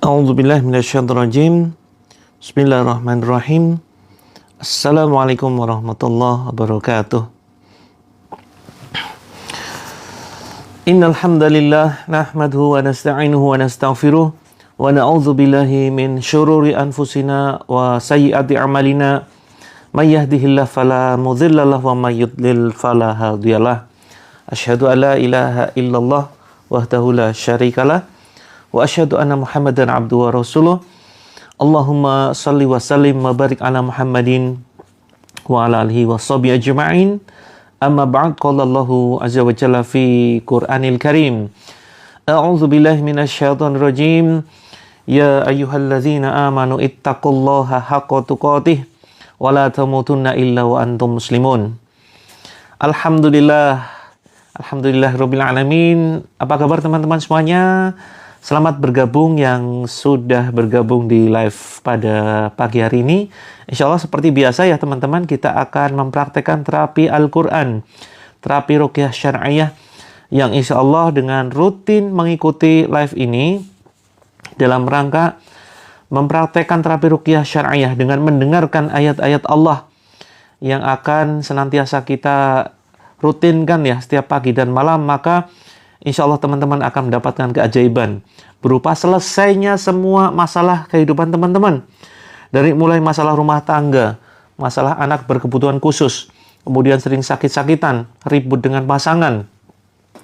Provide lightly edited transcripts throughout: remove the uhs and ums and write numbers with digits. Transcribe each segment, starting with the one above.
A'udzubillahi minasyaitonirrajim. Bismillahirrahmanirrahim. Assalamualaikum warahmatullahi wabarakatuh. Innal hamdalillah nahmaduhu wa nasta'inuhu wa nastaghfiruh wa na'udzu billahi min syururi anfusina wa sayyiati a'malina. May yahdihillahu fala mudilla lahu wa may yudlil fala hadiyalah. Asyhadu an la ilaha illallah wahdahu la syarikalah wa asyhadu anna Muhammadan abduhu wa rasuluh. Allahumma salli wa sallim wa barik ala Muhammadin wa ala alihi wa sahbihi ajma'in. Amma ba'd, qala Allahu azza wa jalla fi Qur'anil Karim. A'udzu billahi minasyaitonir rajim. Ya ayyuhalladzina amanu ittaqullaha haqqa tuqatih wa la tamutunna illa wa antum muslimun. Alhamdulillah rabbil alamin. Apa kabar teman-teman semuanya? Selamat bergabung yang sudah bergabung di live pada pagi hari ini. Insya Allah seperti biasa ya teman-teman, kita akan mempraktekkan terapi Al-Quran, terapi ruqyah syar'iyah, yang insya Allah dengan rutin mengikuti live ini dalam rangka mempraktekkan terapi ruqyah syar'iyah dengan mendengarkan ayat-ayat Allah yang akan senantiasa kita rutinkan ya setiap pagi dan malam, maka insya Allah teman-teman akan mendapatkan keajaiban berupa selesainya semua masalah kehidupan teman-teman. Dari mulai masalah rumah tangga, masalah anak berkebutuhan khusus, kemudian sering sakit-sakitan, ribut dengan pasangan,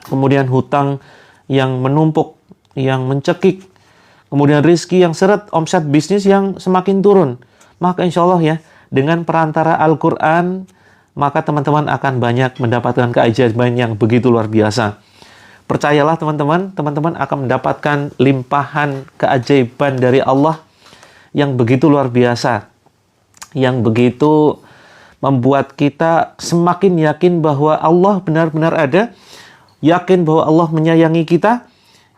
kemudian hutang yang menumpuk, yang mencekik, kemudian rizki yang seret, omset bisnis yang semakin turun. Maka insya Allah ya, dengan perantara Al-Quran, maka teman-teman akan banyak mendapatkan keajaiban yang begitu luar biasa. Percayalah teman-teman akan mendapatkan limpahan keajaiban dari Allah yang begitu luar biasa, yang begitu membuat kita semakin yakin bahwa Allah benar-benar ada, yakin bahwa Allah menyayangi kita,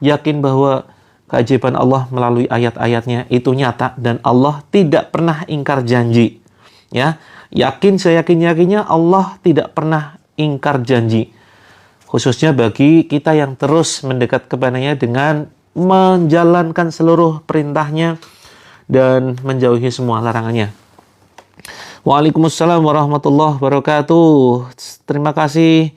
yakin bahwa keajaiban Allah melalui ayat-ayatnya itu nyata dan Allah tidak pernah ingkar janji. Ya, yakin seyakin-yakinnya Allah tidak pernah ingkar janji. Khususnya bagi kita yang terus mendekat kepadanya dengan menjalankan seluruh perintahnya dan menjauhi semua larangannya. Waalaikumsalam warahmatullahi wabarakatuh. Terima kasih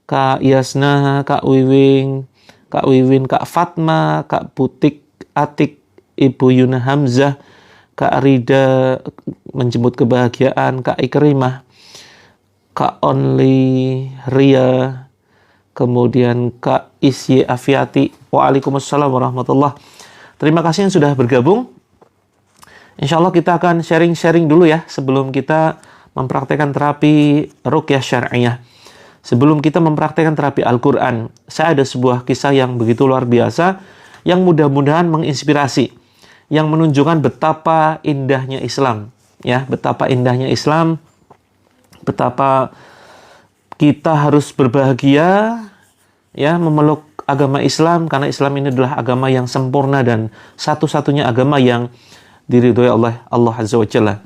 Kak Yasna, Kak Wiwin, Kak Fatma, Kak Butik, Atik, Ibu Yuna Hamzah, Kak Rida menjemput kebahagiaan, Kak Ikrimah, Kak Only Ria, kemudian Kak Isye Afiati. Waalaikumsalam warahmatullah. Terima kasih yang sudah bergabung. Insya Allah kita akan sharing-sharing dulu ya sebelum kita mempraktekkan terapi ruqyah syar'iyah. Sebelum kita mempraktekkan terapi Al-Quran, saya ada sebuah kisah yang begitu luar biasa yang mudah-mudahan menginspirasi, yang menunjukkan betapa indahnya Islam, ya, betapa indahnya Islam, betapa kita harus berbahagia ya memeluk agama Islam, karena Islam ini adalah agama yang sempurna dan satu-satunya agama yang diridhoi oleh Allah Azza wa Jalla.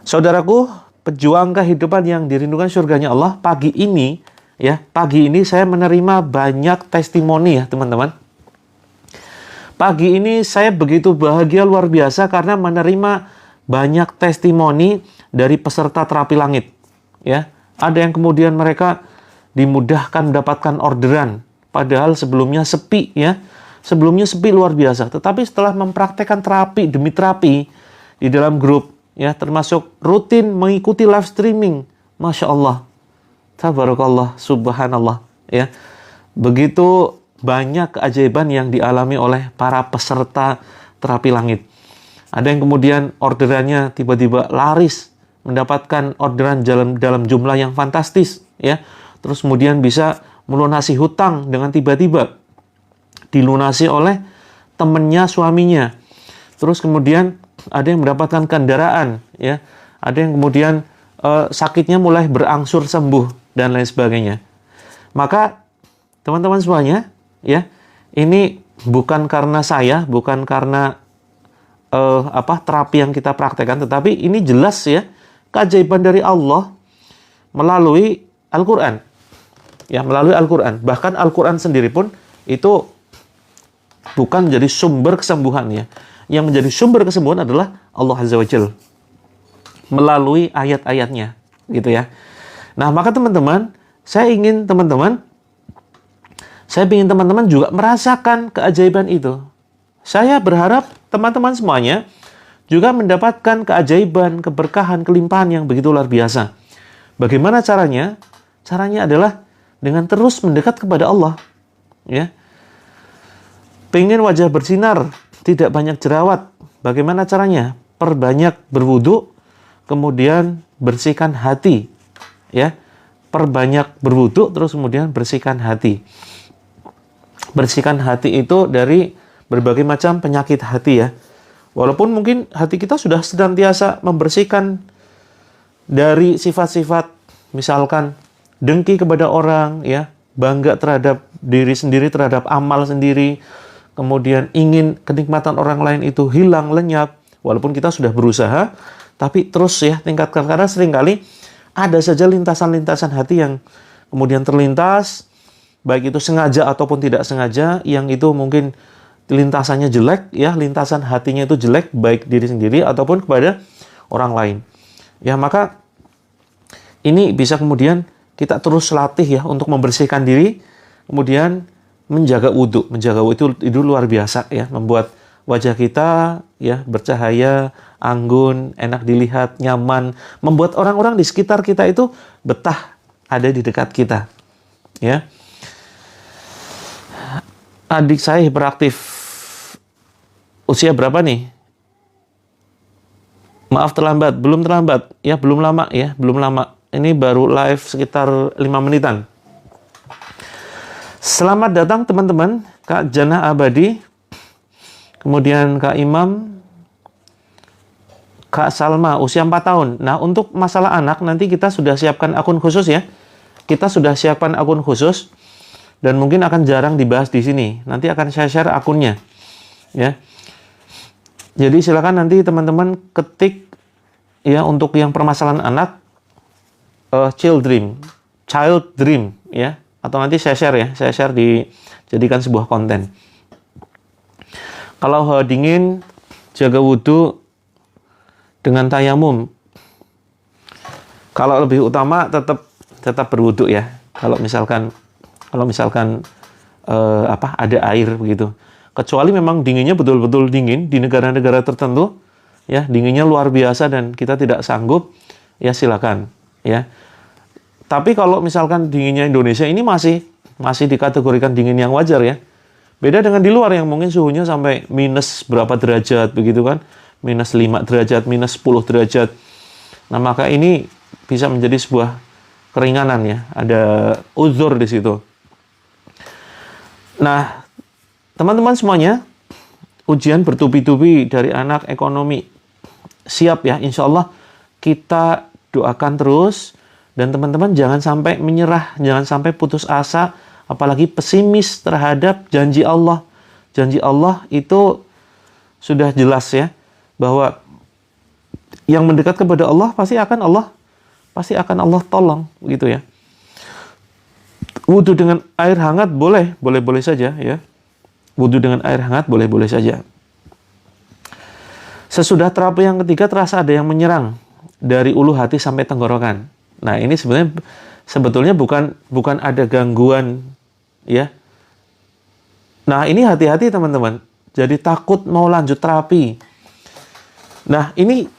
Saudaraku, pejuang kehidupan yang dirindukan surganya Allah, pagi ini saya menerima banyak testimoni ya teman-teman. Pagi ini saya begitu bahagia luar biasa karena menerima banyak testimoni dari peserta terapi langit ya. Ada yang kemudian mereka dimudahkan mendapatkan orderan, padahal sebelumnya sepi ya. Sebelumnya sepi luar biasa, tetapi setelah mempraktekkan terapi demi terapi di dalam grup ya, termasuk rutin mengikuti live streaming, Masya Allah, tabarakallah, subhanallah ya. Begitu banyak keajaiban yang dialami oleh para peserta terapi langit. Ada yang kemudian orderannya tiba-tiba laris, mendapatkan orderan dalam jumlah yang fantastis ya. Terus kemudian bisa melunasi hutang dengan tiba-tiba dilunasi oleh temannya, suaminya. Terus kemudian ada yang mendapatkan kendaraan ya. Ada yang kemudian sakitnya mulai berangsur sembuh dan lain sebagainya. Maka teman-teman semuanya ya, ini bukan karena saya, bukan karena terapi yang kita praktekkan, tetapi ini jelas ya keajaiban dari Allah melalui Al-Quran. Ya, melalui Al-Quran. Bahkan Al-Quran sendiri pun itu bukan menjadi sumber kesembuhan ya. Yang menjadi sumber kesembuhan adalah Allah Azza wa Jalla melalui ayat-ayatnya, gitu ya. Nah, maka teman-teman, saya ingin teman-teman juga merasakan keajaiban itu. Saya berharap teman-teman semuanya juga mendapatkan keajaiban, keberkahan, kelimpahan yang begitu luar biasa. Bagaimana caranya? Caranya adalah dengan terus mendekat kepada Allah, ya. Pengen wajah bersinar, tidak banyak jerawat. Bagaimana caranya? Perbanyak berwudu, kemudian bersihkan hati, ya. Perbanyak berwudu, terus kemudian bersihkan hati. Bersihkan hati itu dari berbagai macam penyakit hati ya. Walaupun mungkin hati kita sudah senantiasa membersihkan dari sifat-sifat, misalkan dengki kepada orang, ya, bangga terhadap diri sendiri, terhadap amal sendiri, kemudian ingin kenikmatan orang lain itu hilang, lenyap. Walaupun kita sudah berusaha, tapi terus ya tingkatkan, karena seringkali ada saja lintasan-lintasan hati yang kemudian terlintas, baik itu sengaja ataupun tidak sengaja, yang itu mungkin lintasannya jelek, ya, lintasan hatinya itu jelek, baik diri sendiri ataupun kepada orang lain. Ya, maka ini bisa kemudian kita terus latih ya untuk membersihkan diri, kemudian menjaga wudhu. Menjaga wudhu itu luar biasa ya, membuat wajah kita ya bercahaya, anggun, enak dilihat, nyaman, membuat orang-orang di sekitar kita itu betah ada di dekat kita. Ya. Adik saya hiperaktif. Usia berapa nih? Maaf terlambat, belum terlambat. Ya, belum lama ya, belum lama. Ini baru live sekitar 5 menitan. Selamat datang teman-teman, Kak Jana Abadi, kemudian Kak Imam, Kak Salma, usia 4 tahun. Nah, untuk masalah anak, nanti kita sudah siapkan akun khusus ya. Kita sudah siapkan akun khusus, dan mungkin akan jarang dibahas di sini. Nanti akan saya share akunnya. Ya. Jadi silakan nanti teman-teman ketik ya untuk yang permasalahan anak, child dream ya, atau nanti saya share ya, saya share dijadikan sebuah konten. Kalau dingin, jaga wudhu dengan tayamum. Kalau lebih utama tetap berwudhu ya. Kalau misalkan ada air begitu. Kecuali memang dinginnya betul-betul dingin di negara-negara tertentu, ya, dinginnya luar biasa dan kita tidak sanggup, ya silakan, ya. Tapi kalau misalkan dinginnya Indonesia ini masih dikategorikan dingin yang wajar ya. Beda dengan di luar yang mungkin suhunya sampai minus berapa derajat begitu kan, minus 5 derajat, minus 10 derajat. Nah, maka ini bisa menjadi sebuah keringanan ya, ada uzur di situ. Nah, teman-teman semuanya, ujian bertubi-tubi dari anak, ekonomi siap ya, insya Allah kita doakan terus, dan teman-teman jangan sampai menyerah, jangan sampai putus asa, apalagi pesimis terhadap janji Allah. Janji Allah itu sudah jelas ya, bahwa yang mendekat kepada Allah pasti akan Allah tolong, gitu ya. Wudhu dengan air hangat boleh saja ya. Wudhu dengan air hangat boleh saja. Sesudah terapi yang ketiga terasa ada yang menyerang dari ulu hati sampai tenggorokan. Nah, ini sebetulnya bukan ada gangguan ya. Nah, ini hati-hati teman-teman. Jadi takut mau lanjut terapi. Nah, ini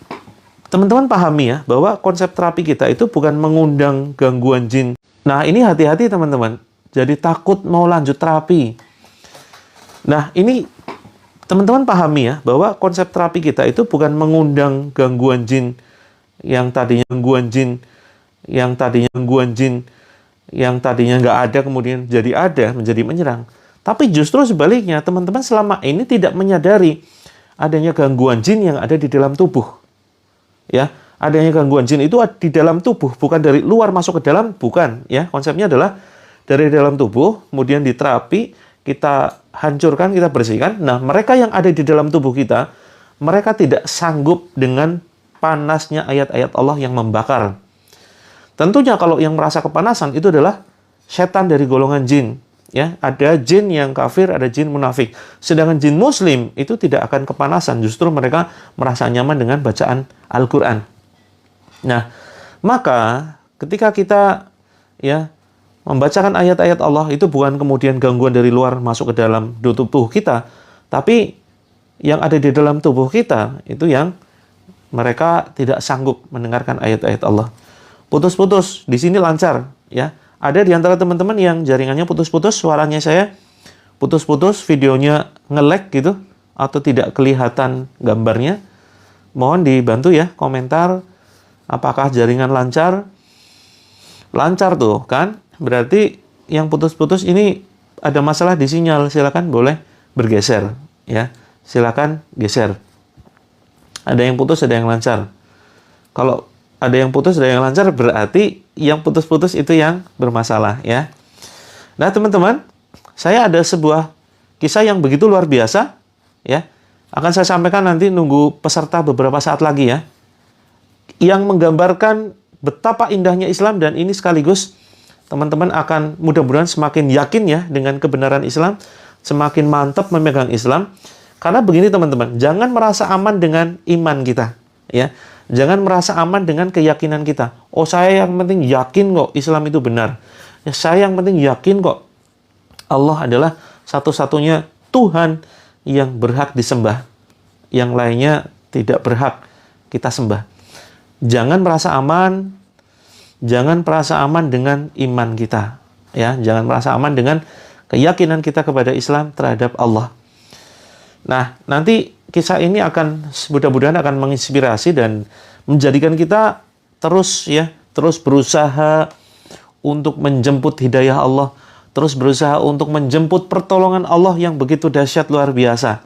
teman-teman pahami ya, bahwa konsep terapi kita itu bukan mengundang gangguan jin. Nah, ini hati-hati teman-teman. Jadi takut mau lanjut terapi. Nah, ini teman-teman pahami ya, bahwa konsep terapi kita itu bukan mengundang gangguan jin yang tadinya nggak ada kemudian jadi ada, menjadi menyerang. Tapi justru sebaliknya, teman-teman selama ini tidak menyadari adanya gangguan jin yang ada di dalam tubuh. Ya, adanya gangguan jin itu di dalam tubuh, bukan dari luar masuk ke dalam, bukan ya. Konsepnya adalah dari dalam tubuh, kemudian diterapi, kita hancurkan, kita bersihkan. Nah, mereka yang ada di dalam tubuh kita, mereka tidak sanggup dengan panasnya ayat-ayat Allah yang membakar. Tentunya kalau yang merasa kepanasan itu adalah setan dari golongan jin, Ya, ada jin yang kafir, ada jin munafik. Sedangkan jin muslim itu tidak akan kepanasan, justru mereka merasa nyaman dengan bacaan Al-Qur'an. Nah, maka ketika kita ya membacakan ayat-ayat Allah itu bukan kemudian gangguan dari luar masuk ke dalam tubuh kita, tapi yang ada di dalam tubuh kita itu yang mereka tidak sanggup mendengarkan ayat-ayat Allah. Putus-putus, di sini lancar ya. Ada di antara teman-teman yang jaringannya putus-putus, suaranya saya putus-putus, videonya nge-lag gitu, atau tidak kelihatan gambarnya. Mohon dibantu ya, komentar, apakah jaringan lancar? Lancar tuh kan, berarti yang putus-putus ini ada masalah di sinyal, silakan boleh bergeser ya, silakan geser. Ada yang putus, ada yang lancar. Kalau ada yang putus, ada yang lancar, berarti yang putus-putus itu yang bermasalah ya. Nah teman-teman, saya ada sebuah kisah yang begitu luar biasa ya. Akan saya sampaikan nanti, nunggu peserta beberapa saat lagi ya. Yang menggambarkan betapa indahnya Islam, dan ini sekaligus teman-teman akan mudah-mudahan semakin yakin ya dengan kebenaran Islam, semakin mantap memegang Islam. Karena begini teman-teman, jangan merasa aman dengan iman kita ya. Jangan merasa aman dengan keyakinan kita. Oh, saya yang penting yakin kok Islam itu benar. Ya, saya yang penting yakin kok Allah adalah satu-satunya Tuhan yang berhak disembah. Yang lainnya tidak berhak kita sembah. Jangan merasa aman. Jangan merasa aman dengan iman kita. Ya, jangan merasa aman dengan keyakinan kita kepada Islam terhadap Allah. Nah, nanti kisah ini akan mudah-mudahan akan menginspirasi dan menjadikan kita terus berusaha untuk menjemput hidayah Allah, terus berusaha untuk menjemput pertolongan Allah yang begitu dahsyat luar biasa.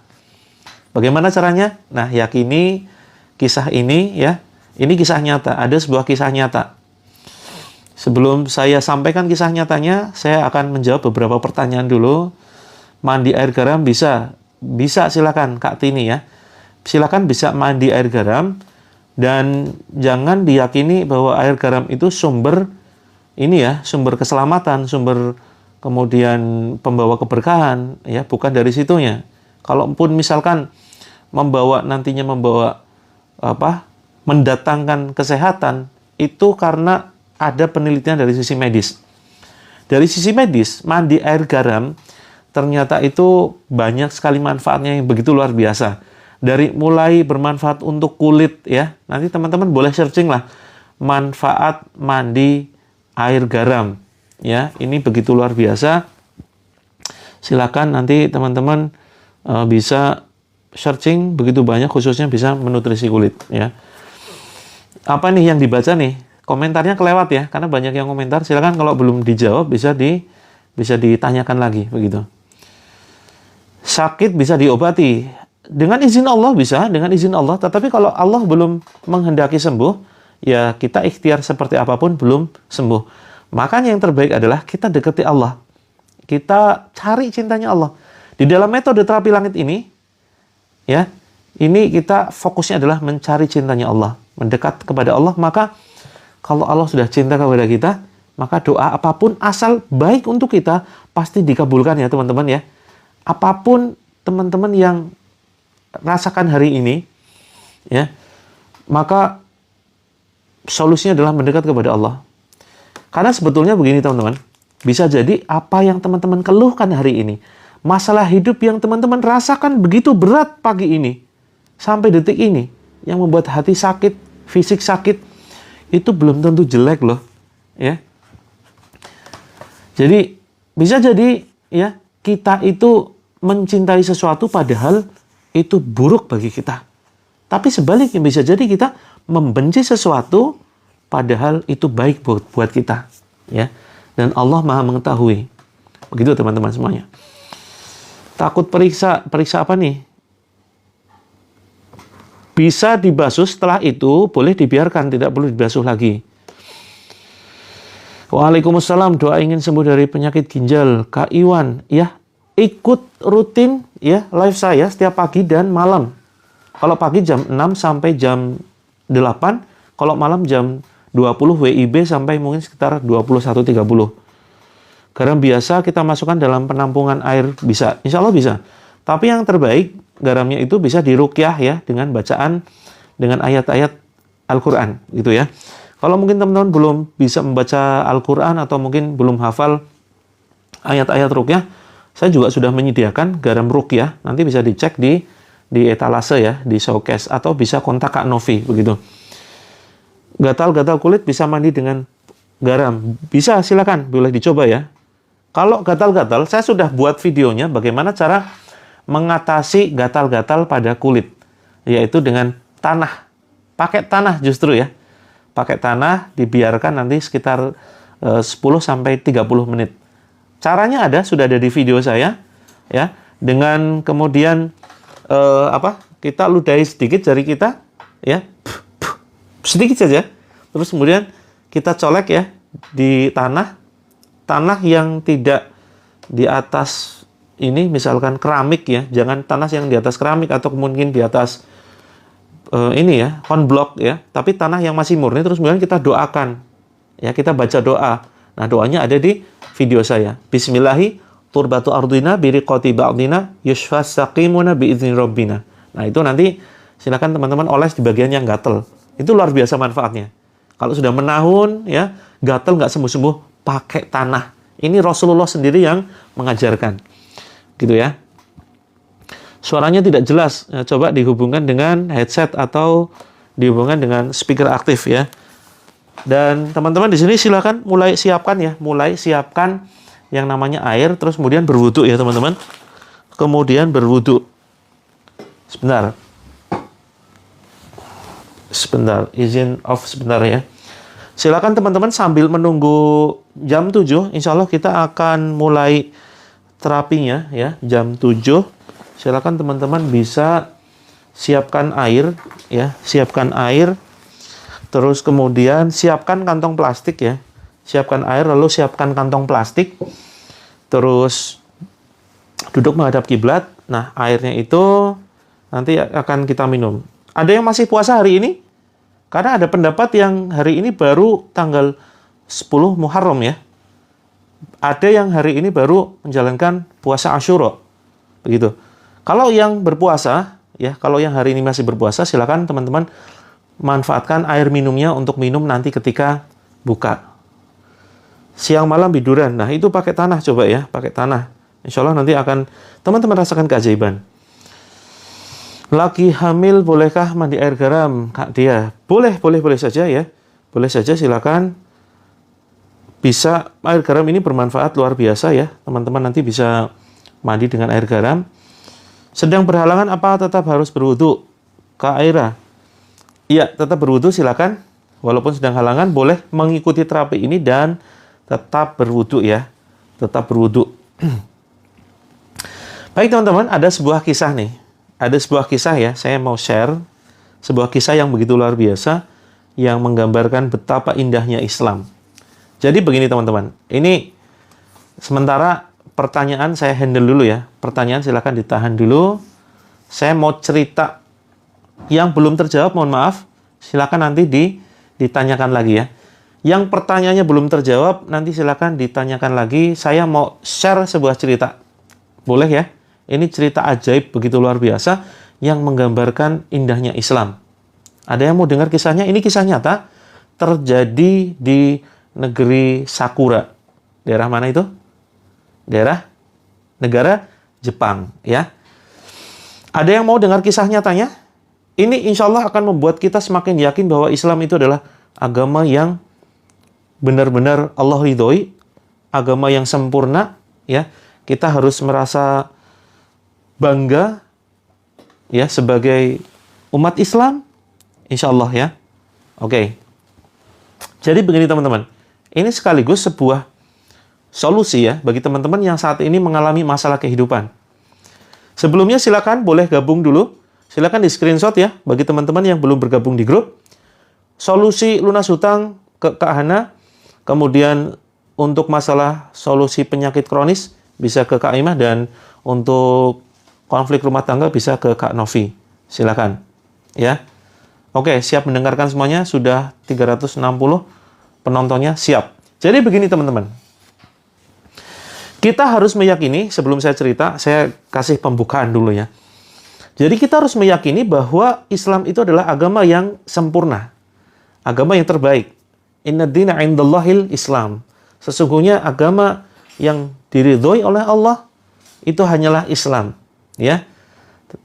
Bagaimana caranya? Nah, yakini kisah ini ya. Ini kisah nyata, ada sebuah kisah nyata. Sebelum saya sampaikan kisah nyatanya, saya akan menjawab beberapa pertanyaan dulu. Mandi air garam bisa? Bisa, silakan Kak Tini ya. Silakan bisa mandi air garam, dan jangan diyakini bahwa air garam itu sumber ini ya, sumber keselamatan, sumber kemudian pembawa keberkahan ya, bukan dari situnya. Kalaupun misalkan nantinya membawa mendatangkan kesehatan, itu karena ada penelitian dari sisi medis. Dari sisi medis, mandi air garam ternyata itu banyak sekali manfaatnya yang begitu luar biasa. Dari mulai bermanfaat untuk kulit ya. Nanti teman-teman boleh searching lah manfaat mandi air garam ya. Ini begitu luar biasa. Silakan nanti teman-teman bisa searching, begitu banyak, khususnya bisa menutrisi kulit ya. Apa nih yang dibaca nih? Komentarnya kelewat ya, karena banyak yang komentar. Silakan kalau belum dijawab bisa ditanyakan lagi begitu. Sakit bisa diobati dengan izin Allah, bisa dengan izin Allah. Tetapi kalau Allah belum menghendaki sembuh, ya kita ikhtiar seperti apapun belum sembuh. Makanya yang terbaik adalah kita dekati Allah, kita cari cintanya Allah. Di dalam metode terapi langit ini, ya, ini kita fokusnya adalah mencari cintanya Allah, mendekat kepada Allah. Maka kalau Allah sudah cinta kepada kita, maka doa apapun asal baik untuk kita pasti dikabulkan ya teman-teman ya. Apapun teman-teman yang rasakan hari ini ya, maka solusinya adalah mendekat kepada Allah. Karena sebetulnya begini teman-teman, bisa jadi apa yang teman-teman keluhkan hari ini, masalah hidup yang teman-teman rasakan begitu berat pagi ini sampai detik ini, yang membuat hati sakit, fisik sakit, itu belum tentu jelek loh ya. Jadi bisa jadi ya, kita itu mencintai sesuatu padahal itu buruk bagi kita. Tapi sebaliknya bisa jadi kita membenci sesuatu padahal itu baik buat kita ya. Dan Allah Maha mengetahui. Begitu teman-teman semuanya. Takut periksa apa nih? Bisa dibasuh, setelah itu boleh dibiarkan, tidak perlu dibasuh lagi. Waalaikumsalam, doa ingin sembuh dari penyakit ginjal. Kak Iwan, ya ikut rutin ya live saya setiap pagi dan malam. Kalau pagi jam 6 sampai jam 8, kalau malam jam 20 WIB sampai mungkin sekitar 21.30. Garam biasa kita masukkan dalam penampungan air bisa, insya Allah bisa. Tapi yang terbaik garamnya itu bisa diruqyah ya dengan bacaan dengan ayat-ayat Al-Quran gitu ya. Kalau mungkin teman-teman belum bisa membaca Al-Quran atau mungkin belum hafal ayat-ayat ruqyah, saya juga sudah menyediakan garam ruqyah. Nanti bisa dicek di etalase ya, di showcase, atau bisa kontak Kak Novi begitu. Gatal-gatal kulit bisa mandi dengan garam. Bisa, silakan, boleh dicoba ya. Kalau gatal-gatal, saya sudah buat videonya bagaimana cara mengatasi gatal-gatal pada kulit, yaitu dengan tanah. Pakai tanah justru ya. Pakai tanah, dibiarkan nanti sekitar 10-30 menit. Caranya sudah ada di video saya ya. Dengan kemudian kita ludahi sedikit jari kita ya. Sedikit saja. Terus kemudian kita colek ya di tanah yang tidak di atas ini, misalkan keramik ya. Jangan tanah yang di atas keramik atau mungkin di atas ini ya, konblok ya, tapi tanah yang masih murni. Terus kemudian kita doakan ya, kita baca doa. Nah, doanya ada di video saya. Bismillahi turbatu ardina biriqati ba'dina yushfas saqimuna bi'izni rabbina. Nah, itu nanti silakan teman-teman oles di bagian yang gatel. Itu luar biasa manfaatnya. Kalau sudah menahun ya, gatel nggak sembuh-sembuh, pakai tanah. Ini Rasulullah sendiri yang mengajarkan. Gitu ya. Suaranya tidak jelas, ya, coba dihubungkan dengan headset atau dihubungkan dengan speaker aktif ya. Dan teman-teman di sini silakan mulai siapkan yang namanya air, terus kemudian berwudu ya teman-teman. Kemudian berwudu. Sebentar, izin off sebentar ya. Silakan teman-teman sambil menunggu jam 7, insya Allah kita akan mulai terapinya ya, jam 7. Silakan teman-teman bisa siapkan air ya, siapkan air. Terus kemudian siapkan kantong plastik ya. Siapkan air lalu siapkan kantong plastik. Terus duduk menghadap kiblat. Nah, airnya itu nanti akan kita minum. Ada yang masih puasa hari ini? Karena ada pendapat yang hari ini baru tanggal 10 Muharram ya. Ada yang hari ini baru menjalankan puasa Asyura. Begitu. Kalau yang berpuasa, ya, kalau yang hari ini masih berpuasa, silakan teman-teman manfaatkan air minumnya untuk minum nanti ketika buka. Siang malam biduran, nah itu pakai tanah coba ya, pakai tanah. Insya Allah nanti akan teman-teman rasakan keajaiban. Laki hamil bolehkah mandi air garam, Kak Dia? Boleh saja ya, boleh saja silakan. Bisa, air garam ini bermanfaat luar biasa ya, teman-teman nanti bisa mandi dengan air garam. Sedang berhalangan apa tetap harus berwudu? Kak Aira. Iya, tetap berwudu silakan. Walaupun sedang halangan boleh mengikuti terapi ini dan tetap berwudu ya. Tetap berwudu. Baik teman-teman, ada sebuah kisah nih. Ada sebuah kisah ya, saya mau share sebuah kisah yang begitu luar biasa yang menggambarkan betapa indahnya Islam. Jadi begini teman-teman. Ini sementara pertanyaan saya handle dulu ya. Pertanyaan silakan ditahan dulu. Saya mau cerita yang belum terjawab, mohon maaf. Silakan nanti ditanyakan lagi ya. Yang pertanyaannya belum terjawab, nanti silakan ditanyakan lagi. Saya mau share sebuah cerita. Boleh ya? Ini cerita ajaib begitu luar biasa yang menggambarkan indahnya Islam. Ada yang mau dengar kisahnya? Ini kisah nyata terjadi di negeri Sakura. Daerah mana itu? Daerah negara Jepang ya. Ada yang mau dengar kisah nyatanya? Ini insya Allah akan membuat kita semakin yakin bahwa Islam itu adalah agama yang benar-benar Allah ridhoi, agama yang sempurna ya. Kita harus merasa bangga ya sebagai umat Islam, insya Allah ya. Oke. Jadi begini teman-teman, ini sekaligus sebuah solusi ya bagi teman-teman yang saat ini mengalami masalah kehidupan. Sebelumnya silakan boleh gabung dulu. Silakan di screenshot ya bagi teman-teman yang belum bergabung di grup. Solusi lunas hutang ke Kak Hana. Kemudian untuk masalah solusi penyakit kronis bisa ke Kak Imah, dan untuk konflik rumah tangga bisa ke Kak Novi. Silakan ya. Oke, siap mendengarkan semuanya. Sudah 360 penontonnya siap. Jadi begini teman-teman. Kita harus meyakini, sebelum saya cerita, saya kasih pembukaan dulu ya. Jadi kita harus meyakini bahwa Islam itu adalah agama yang sempurna. Agama yang terbaik. Inna dina indallahil Islam. Sesungguhnya agama yang diridhoi oleh Allah itu hanyalah Islam. Ya.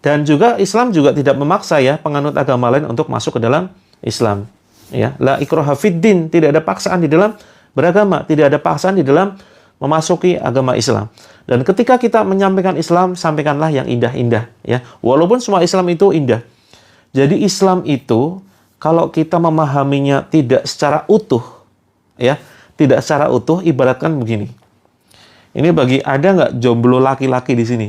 Dan juga Islam juga tidak memaksa ya penganut agama lain untuk masuk ke dalam Islam. Ya. La ikraha fid din. Tidak ada paksaan di dalam beragama. Tidak ada paksaan di dalam memasuki agama Islam. Dan ketika kita menyampaikan Islam, sampaikanlah yang indah-indah ya. Walaupun semua Islam itu indah. Jadi Islam itu kalau kita memahaminya tidak secara utuh ya, tidak secara utuh, ibaratkan begini. Ini bagi ada nggak jomblo laki-laki di sini?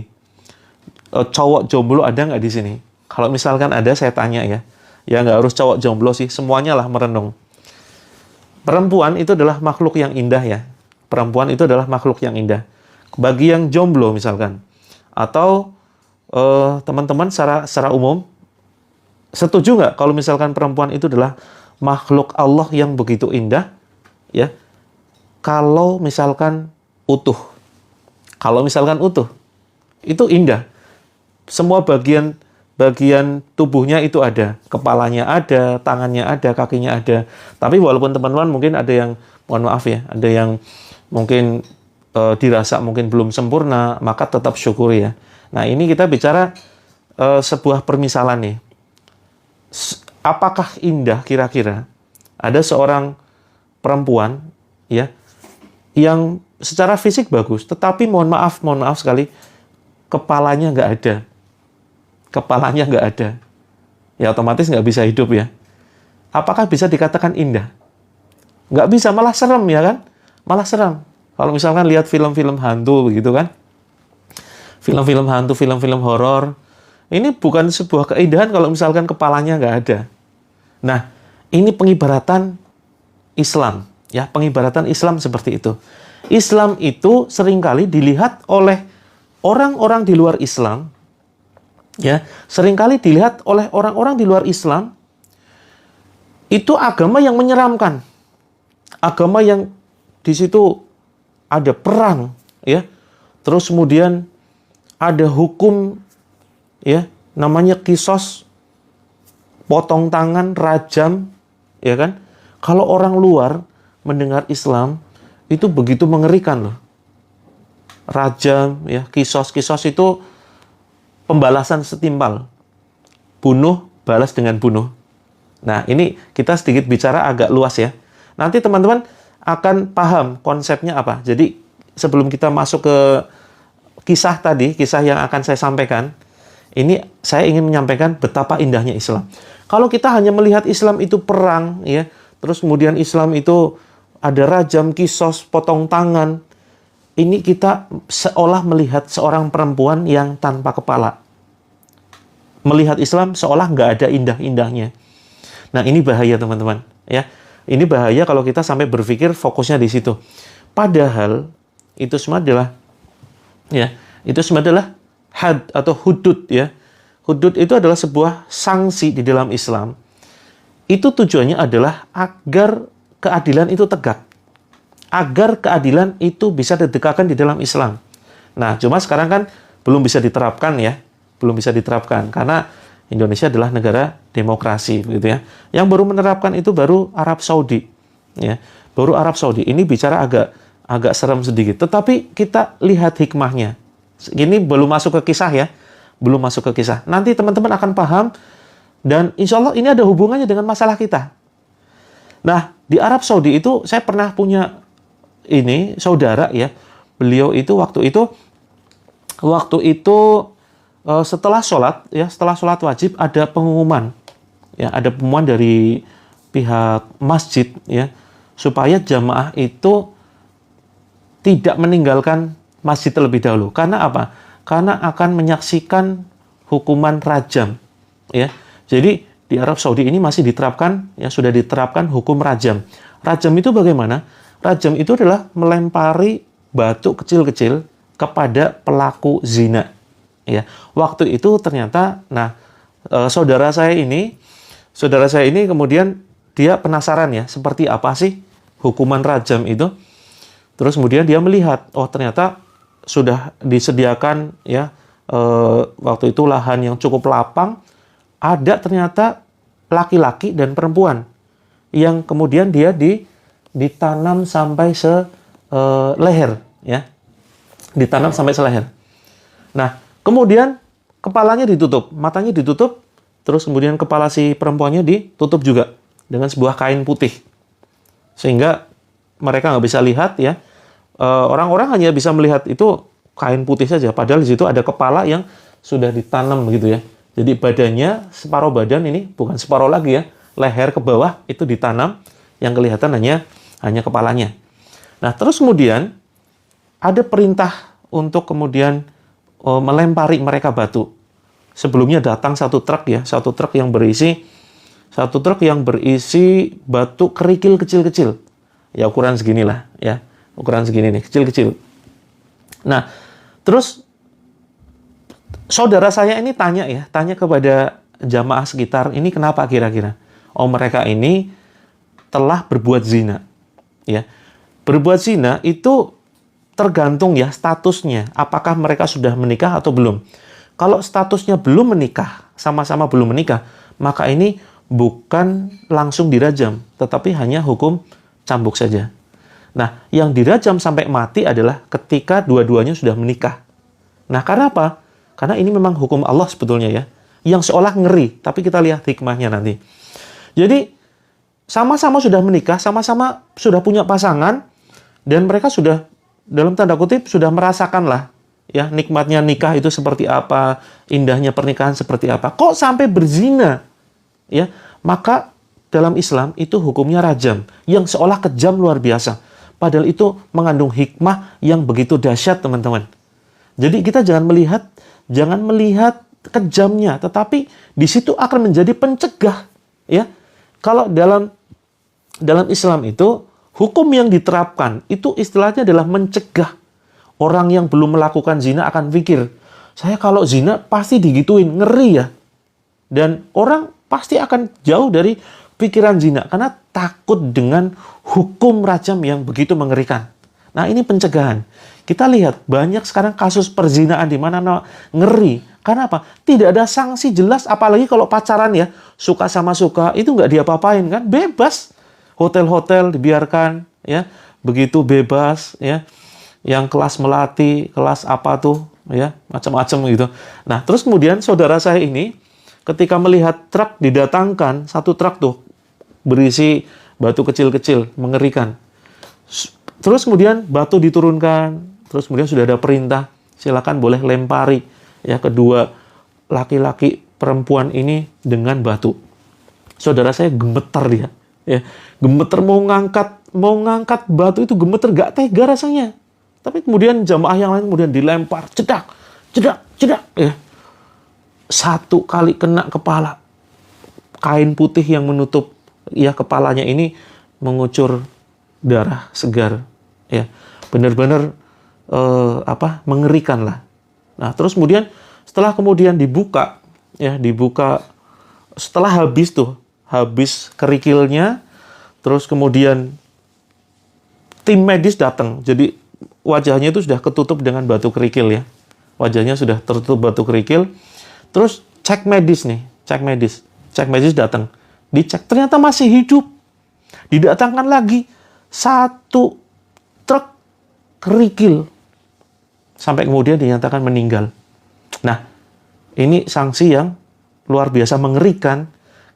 Cowok jomblo ada nggak di sini? Kalau misalkan ada, saya tanya ya. Ya nggak harus cowok jomblo sih, semuanya lah merenung. Perempuan itu adalah makhluk yang indah ya. Perempuan itu adalah makhluk yang indah. Bagi yang jomblo misalkan, atau teman-teman secara umum, setuju nggak kalau misalkan perempuan itu adalah makhluk Allah yang begitu indah, ya? Kalau misalkan utuh, itu indah. Semua bagian tubuhnya itu ada, kepalanya ada, tangannya ada, kakinya ada. Tapi walaupun teman-teman mungkin ada yang, mohon maaf ya, ada yang mungkin dirasa mungkin belum sempurna, maka tetap syukuri ya. Nah ini kita bicara sebuah permisalan nih. Apakah indah kira-kira ada seorang perempuan ya yang secara fisik bagus, tetapi mohon maaf sekali, kepalanya nggak ada. Ya otomatis nggak bisa hidup ya. Apakah bisa dikatakan indah? Nggak bisa, malah serem ya kan? Malah serem. Kalau misalkan lihat film-film hantu begitu kan. Film-film hantu, film-film horor. Ini bukan sebuah keindahan kalau misalkan kepalanya nggak ada. Nah, ini pengibaratan Islam. Ya, pengibaratan Islam seperti itu. Islam itu seringkali dilihat oleh orang-orang di luar Islam. Ya, seringkali dilihat oleh orang-orang di luar Islam itu agama yang menyeramkan. Agama yang di situ ada perang, ya. Terus kemudian ada hukum, ya, namanya kisos, potong tangan, rajam, ya kan? Kalau orang luar mendengar Islam itu begitu mengerikan loh. Rajam, ya, kisos itu pembalasan setimpal. Bunuh, balas dengan bunuh. Nah, ini kita sedikit bicara agak luas ya. Nanti teman-teman akan paham konsepnya apa. Jadi, sebelum kita masuk ke kisah tadi, kisah yang akan saya sampaikan, ini saya ingin menyampaikan betapa indahnya Islam. Kalau kita hanya melihat Islam itu perang, ya, terus kemudian Islam itu ada rajam, kisos, potong tangan, ini kita seolah melihat seorang perempuan yang tanpa kepala. Melihat Islam seolah nggak ada indah-indahnya. Nah, ini bahaya teman-teman, ya. Ini bahaya kalau kita sampai berpikir fokusnya di situ. Padahal itu semua adalah, ya, itu semua adalah had atau hudud, ya. Hudud itu adalah sebuah sanksi di dalam Islam. Itu tujuannya adalah agar keadilan itu tegak. Agar keadilan itu bisa ditegakkan di dalam Islam. Nah, cuma sekarang kan belum bisa diterapkan ya. Belum bisa diterapkan karena Indonesia adalah negara demokrasi begitu ya. Yang baru menerapkan itu baru Arab Saudi. Ya, baru Arab Saudi. Ini bicara agak serem sedikit. Tetapi kita lihat hikmahnya. Ini belum masuk ke kisah ya. Belum masuk ke kisah. Nanti teman-teman akan paham dan insya Allah ini ada hubungannya dengan masalah kita. Nah, di Arab Saudi itu saya pernah punya ini saudara ya. Beliau itu waktu itu setelah sholat wajib ada pengumuman ya, ada pengumuman dari pihak masjid ya supaya jamaah itu tidak meninggalkan masjid terlebih dahulu. Karena apa? Karena akan menyaksikan hukuman rajam ya. Jadi di Arab Saudi ini masih diterapkan ya, sudah diterapkan hukum rajam. Rajam itu bagaimana? Rajam itu adalah melempari batu kecil-kecil kepada pelaku zina. Ya, waktu itu ternyata, saudara saya ini kemudian dia penasaran ya, seperti apa sih hukuman rajam itu. Terus kemudian dia melihat, oh ternyata sudah disediakan ya waktu itu lahan yang cukup lapang, ada ternyata laki-laki dan perempuan yang kemudian dia ditanam sampai leher ya. Ditanam sampai seleher. Nah, kemudian kepalanya ditutup, matanya ditutup, terus kemudian kepala si perempuannya ditutup juga dengan sebuah kain putih. Sehingga mereka nggak bisa lihat ya. Orang-orang hanya bisa melihat itu kain putih saja, padahal di situ ada kepala yang sudah ditanam begitu ya. Jadi badannya, separuh badan ini, bukan separuh lagi ya, leher ke bawah itu ditanam, yang kelihatan hanya kepalanya. Nah, terus kemudian ada perintah untuk kemudian melempari mereka batu. Sebelumnya datang satu truk yang berisi batu kerikil kecil-kecil. Ya ukuran seginilah ya. Ukuran segini nih, kecil-kecil. Nah, terus saudara saya ini tanya kepada jamaah sekitar, ini kenapa kira-kira? Oh, mereka ini telah berbuat zina. Ya. Berbuat zina itu tergantung ya statusnya, apakah mereka sudah menikah atau belum. Kalau statusnya belum menikah, sama-sama belum menikah, maka ini bukan langsung dirajam, tetapi hanya hukum cambuk saja. Nah, yang dirajam sampai mati adalah ketika dua-duanya sudah menikah. Nah, karena apa? Karena ini memang hukum Allah sebetulnya ya, yang seolah ngeri, tapi kita lihat hikmahnya nanti. Jadi, sama-sama sudah menikah, sama-sama sudah punya pasangan, dan mereka sudah dalam tanda kutip sudah merasakan lah ya nikmatnya nikah itu seperti apa, indahnya pernikahan seperti apa. Kok sampai berzina? Ya, maka dalam Islam itu hukumnya rajam, yang seolah kejam luar biasa. Padahal itu mengandung hikmah yang begitu dahsyat, teman-teman. Jadi kita jangan melihat kejamnya, tetapi di situ akan menjadi pencegah ya. Kalau dalam Islam itu hukum yang diterapkan itu istilahnya adalah mencegah. Orang yang belum melakukan zina akan pikir, saya kalau zina pasti digituin, ngeri ya. Dan orang pasti akan jauh dari pikiran zina karena takut dengan hukum rajam yang begitu mengerikan. Nah, ini pencegahan. Kita lihat banyak sekarang kasus perzinaan di mana ngeri. Karena apa? Tidak ada sanksi jelas, apalagi kalau pacaran ya, suka sama suka, itu nggak diapa-apain kan, bebas. Hotel-hotel dibiarkan ya, begitu bebas ya. Yang kelas melati, kelas apa tuh ya, macam-macam gitu. Nah, terus kemudian saudara saya ini ketika melihat truk didatangkan, satu truk tuh berisi batu kecil-kecil, mengerikan. Terus kemudian batu diturunkan, terus kemudian sudah ada perintah, silakan boleh lempari ya kedua laki-laki perempuan ini dengan batu. Saudara saya gemeter dia. Ya, gemeter mau ngangkat batu itu gemeter, gak tega rasanya. Tapi kemudian jamaah yang lain kemudian dilempar, cedak ya. Satu kali kena kepala, kain putih yang menutup ya kepalanya ini mengucur darah segar ya. Benar-benar mengerikan lah. Nah, terus kemudian setelah kemudian dibuka setelah habis kerikilnya, terus kemudian tim medis datang. Jadi wajahnya itu sudah ketutup dengan batu kerikil ya. Wajahnya sudah tertutup batu kerikil. Terus cek medis datang. Dicek ternyata masih hidup. Didatangkan lagi satu truk kerikil. Sampai kemudian dinyatakan meninggal. Nah, ini sanksi yang luar biasa mengerikan,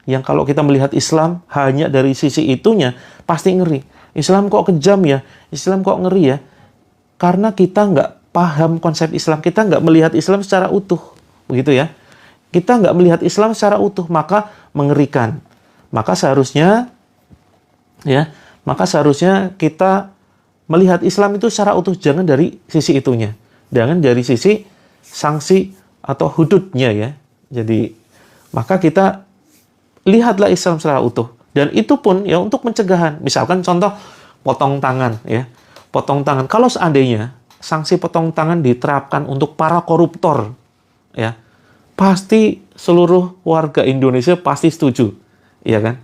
yang kalau kita melihat Islam hanya dari sisi itunya pasti ngeri. Islam kok kejam ya? Islam kok ngeri ya? Karena kita nggak paham konsep Islam, kita nggak melihat Islam secara utuh, begitu ya? Kita nggak melihat Islam secara utuh, maka mengerikan. Maka seharusnya kita melihat Islam itu secara utuh, jangan dari sisi itunya, jangan dari sisi sanksi atau hududnya ya. Jadi maka kita lihatlah Islam secara utuh. Dan itu pun ya untuk pencegahan. Misalkan contoh potong tangan ya. Potong tangan. Kalau seandainya sanksi potong tangan diterapkan untuk para koruptor ya, pasti seluruh warga Indonesia pasti setuju. Ya kan?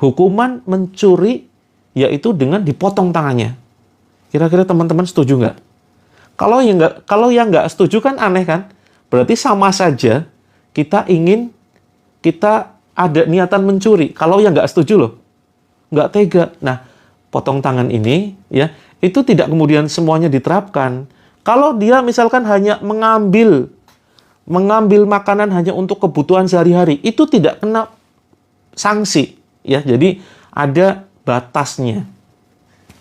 Hukuman mencuri yaitu dengan dipotong tangannya. Kira-kira teman-teman setuju nggak? Kalau yang nggak setuju kan aneh kan? Berarti sama saja kita ada niatan mencuri. Kalau yang nggak setuju loh, nggak tega. Nah, potong tangan ini ya itu tidak kemudian semuanya diterapkan. Kalau dia misalkan hanya mengambil makanan hanya untuk kebutuhan sehari-hari, itu tidak kena sanksi ya. Jadi ada batasnya.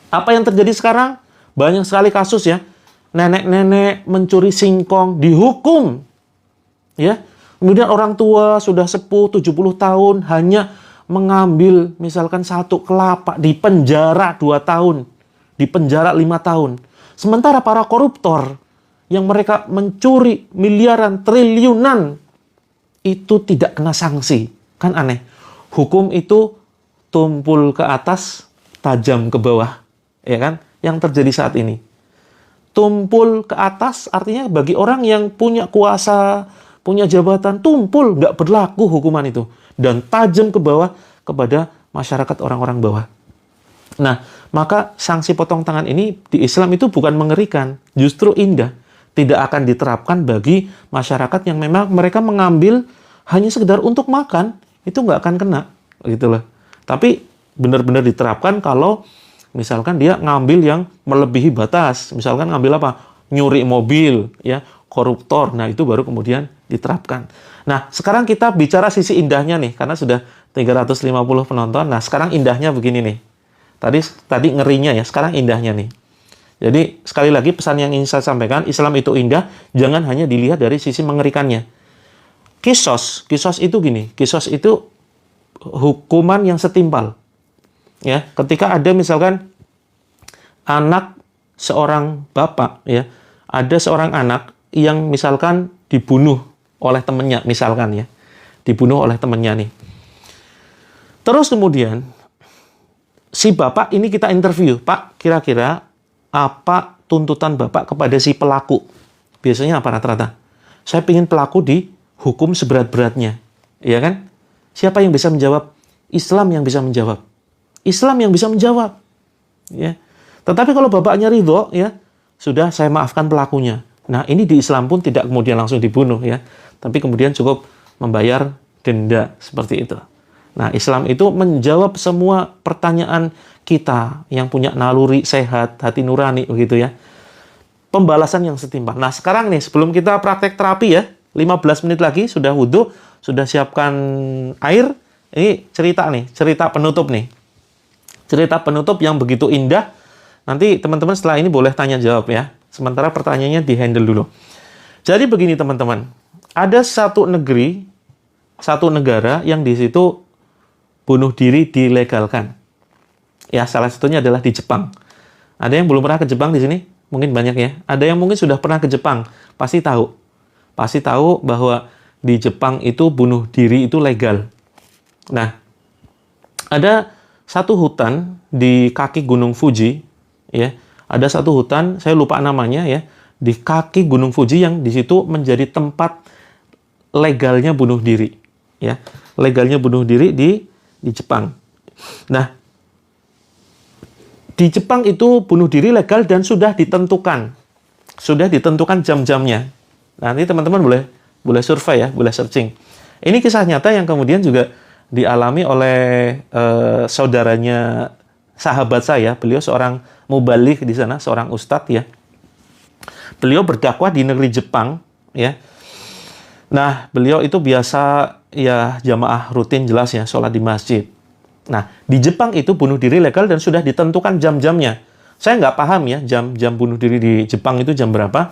Apa yang terjadi sekarang? Banyak sekali kasus ya. Nenek-nenek mencuri singkong dihukum. Ya. Kemudian orang tua sudah sepuh 70 tahun hanya mengambil misalkan satu kelapa di penjara 2 tahun, di penjara 5 tahun. Sementara para koruptor yang mereka mencuri miliaran, triliunan itu tidak kena sanksi. Kan aneh. Hukum itu tumpul ke atas, tajam ke bawah. Ya kan? Yang terjadi saat ini. Tumpul ke atas artinya bagi orang yang punya kuasa, punya jabatan, tumpul, nggak berlaku hukuman itu. Dan tajam ke bawah kepada masyarakat orang-orang bawah. Nah, maka sanksi potong tangan ini di Islam itu bukan mengerikan, justru indah. Tidak akan diterapkan bagi masyarakat yang memang mereka mengambil hanya sekedar untuk makan, itu nggak akan kena, gitu loh. Tapi benar-benar diterapkan kalau misalkan dia ngambil yang melebihi batas, misalkan ngambil apa? Nyuri mobil, ya, koruptor. Nah, itu baru kemudian diterapkan. Nah, sekarang kita bicara sisi indahnya nih, karena sudah 350 penonton. Nah, sekarang indahnya begini nih. Tadi ngerinya ya, sekarang indahnya nih. Jadi, sekali lagi pesan yang ingin saya sampaikan, Islam itu indah, jangan hanya dilihat dari sisi mengerikannya. Kisos itu gini, kisos itu hukuman yang setimpal. Ya, ketika ada misalkan anak seorang bapak, ya, ada seorang anak yang misalkan dibunuh oleh temannya, misalkan ya, dibunuh oleh temannya nih. Terus kemudian si bapak ini kita interview, Pak, kira-kira apa tuntutan bapak kepada si pelaku? Biasanya apa rata-rata? Saya ingin pelaku dihukum seberat-beratnya, ya kan? Siapa yang bisa menjawab? Islam yang bisa menjawab. Islam yang bisa menjawab. Ya. Tetapi kalau bapaknya ridho, ya, sudah saya maafkan pelakunya. Nah, ini di Islam pun tidak kemudian langsung dibunuh, ya. Tapi kemudian cukup membayar denda seperti itu. Nah, Islam itu menjawab semua pertanyaan kita yang punya naluri sehat, hati nurani, begitu ya. Pembalasan yang setimpal. Nah, sekarang nih, sebelum kita praktek terapi ya, 15 menit lagi sudah wudhu, sudah siapkan air. Ini cerita penutup nih. Cerita penutup yang begitu indah. Nanti teman-teman setelah ini boleh tanya jawab ya. Sementara pertanyaannya di-handle dulu. Jadi begini teman-teman. Ada satu negeri, satu negara yang di situ bunuh diri dilegalkan. Ya, salah satunya adalah di Jepang. Ada yang belum pernah ke Jepang di sini? Mungkin banyak ya. Ada yang mungkin sudah pernah ke Jepang. Pasti tahu. Pasti tahu bahwa di Jepang itu bunuh diri itu legal. Nah, ada satu hutan di kaki Gunung Fuji, ya. Ada satu hutan, saya lupa namanya ya, di kaki Gunung Fuji yang di situ menjadi tempat legalnya bunuh diri, ya. Legalnya bunuh diri di Jepang. Nah, di Jepang itu bunuh diri legal dan sudah ditentukan jam-jamnya. Nanti teman-teman boleh survei ya, boleh searching. Ini kisah nyata yang kemudian juga dialami oleh saudaranya sahabat saya. Beliau seorang mubaligh di sana, seorang ustadz ya. Beliau berdakwah di negeri Jepang ya. Nah, beliau itu biasa ya jamaah rutin jelas ya, sholat di masjid. Nah, di Jepang itu bunuh diri legal dan sudah ditentukan jam-jamnya. Saya nggak paham ya, jam bunuh diri di Jepang itu jam berapa.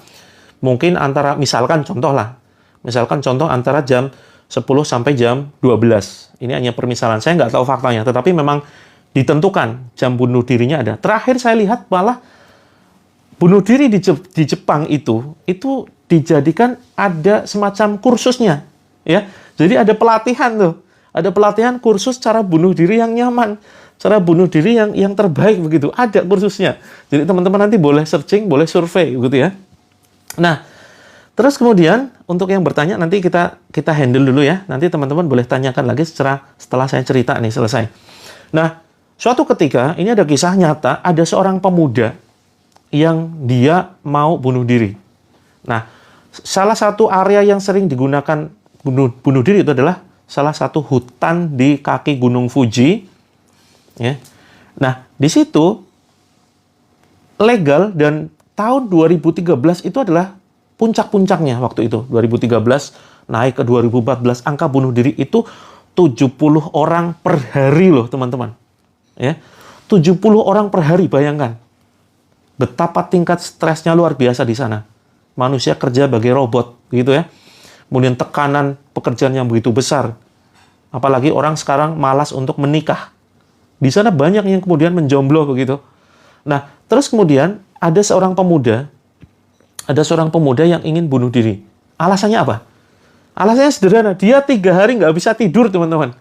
Mungkin antara, misalkan contoh antara jam 10 sampai jam 12. Ini hanya permisalan, saya nggak tahu faktanya. Tetapi memang ditentukan jam bunuh dirinya ada. Terakhir saya lihat malah bunuh diri di Jepang itu dijadikan ada semacam kursusnya. Ya, jadi ada pelatihan tuh. Ada pelatihan kursus cara bunuh diri yang nyaman, cara bunuh diri yang terbaik begitu. Ada kursusnya. Jadi teman-teman nanti boleh searching, boleh survei begitu ya. Nah, terus kemudian untuk yang bertanya nanti kita handle dulu ya. Nanti teman-teman boleh tanyakan lagi setelah saya cerita nih selesai. Nah, suatu ketika ini ada kisah nyata, ada seorang pemuda yang dia mau bunuh diri. Nah, salah satu area yang sering digunakan bunuh diri itu adalah salah satu hutan di kaki Gunung Fuji. Ya. Nah, di situ legal, dan tahun 2013 itu adalah puncak-puncaknya waktu itu. 2013 naik ke 2014, angka bunuh diri itu 70 orang per hari loh, teman-teman. Ya. 70 orang per hari, bayangkan. Betapa tingkat stresnya luar biasa di sana. Manusia kerja bagai robot, gitu ya. Kemudian tekanan pekerjaan yang begitu besar. Apalagi orang sekarang malas untuk menikah. Di sana banyak yang kemudian menjomblo begitu. Nah, terus kemudian ada seorang pemuda yang ingin bunuh diri. Alasannya apa? Alasannya sederhana, dia 3 hari nggak bisa tidur, teman-teman.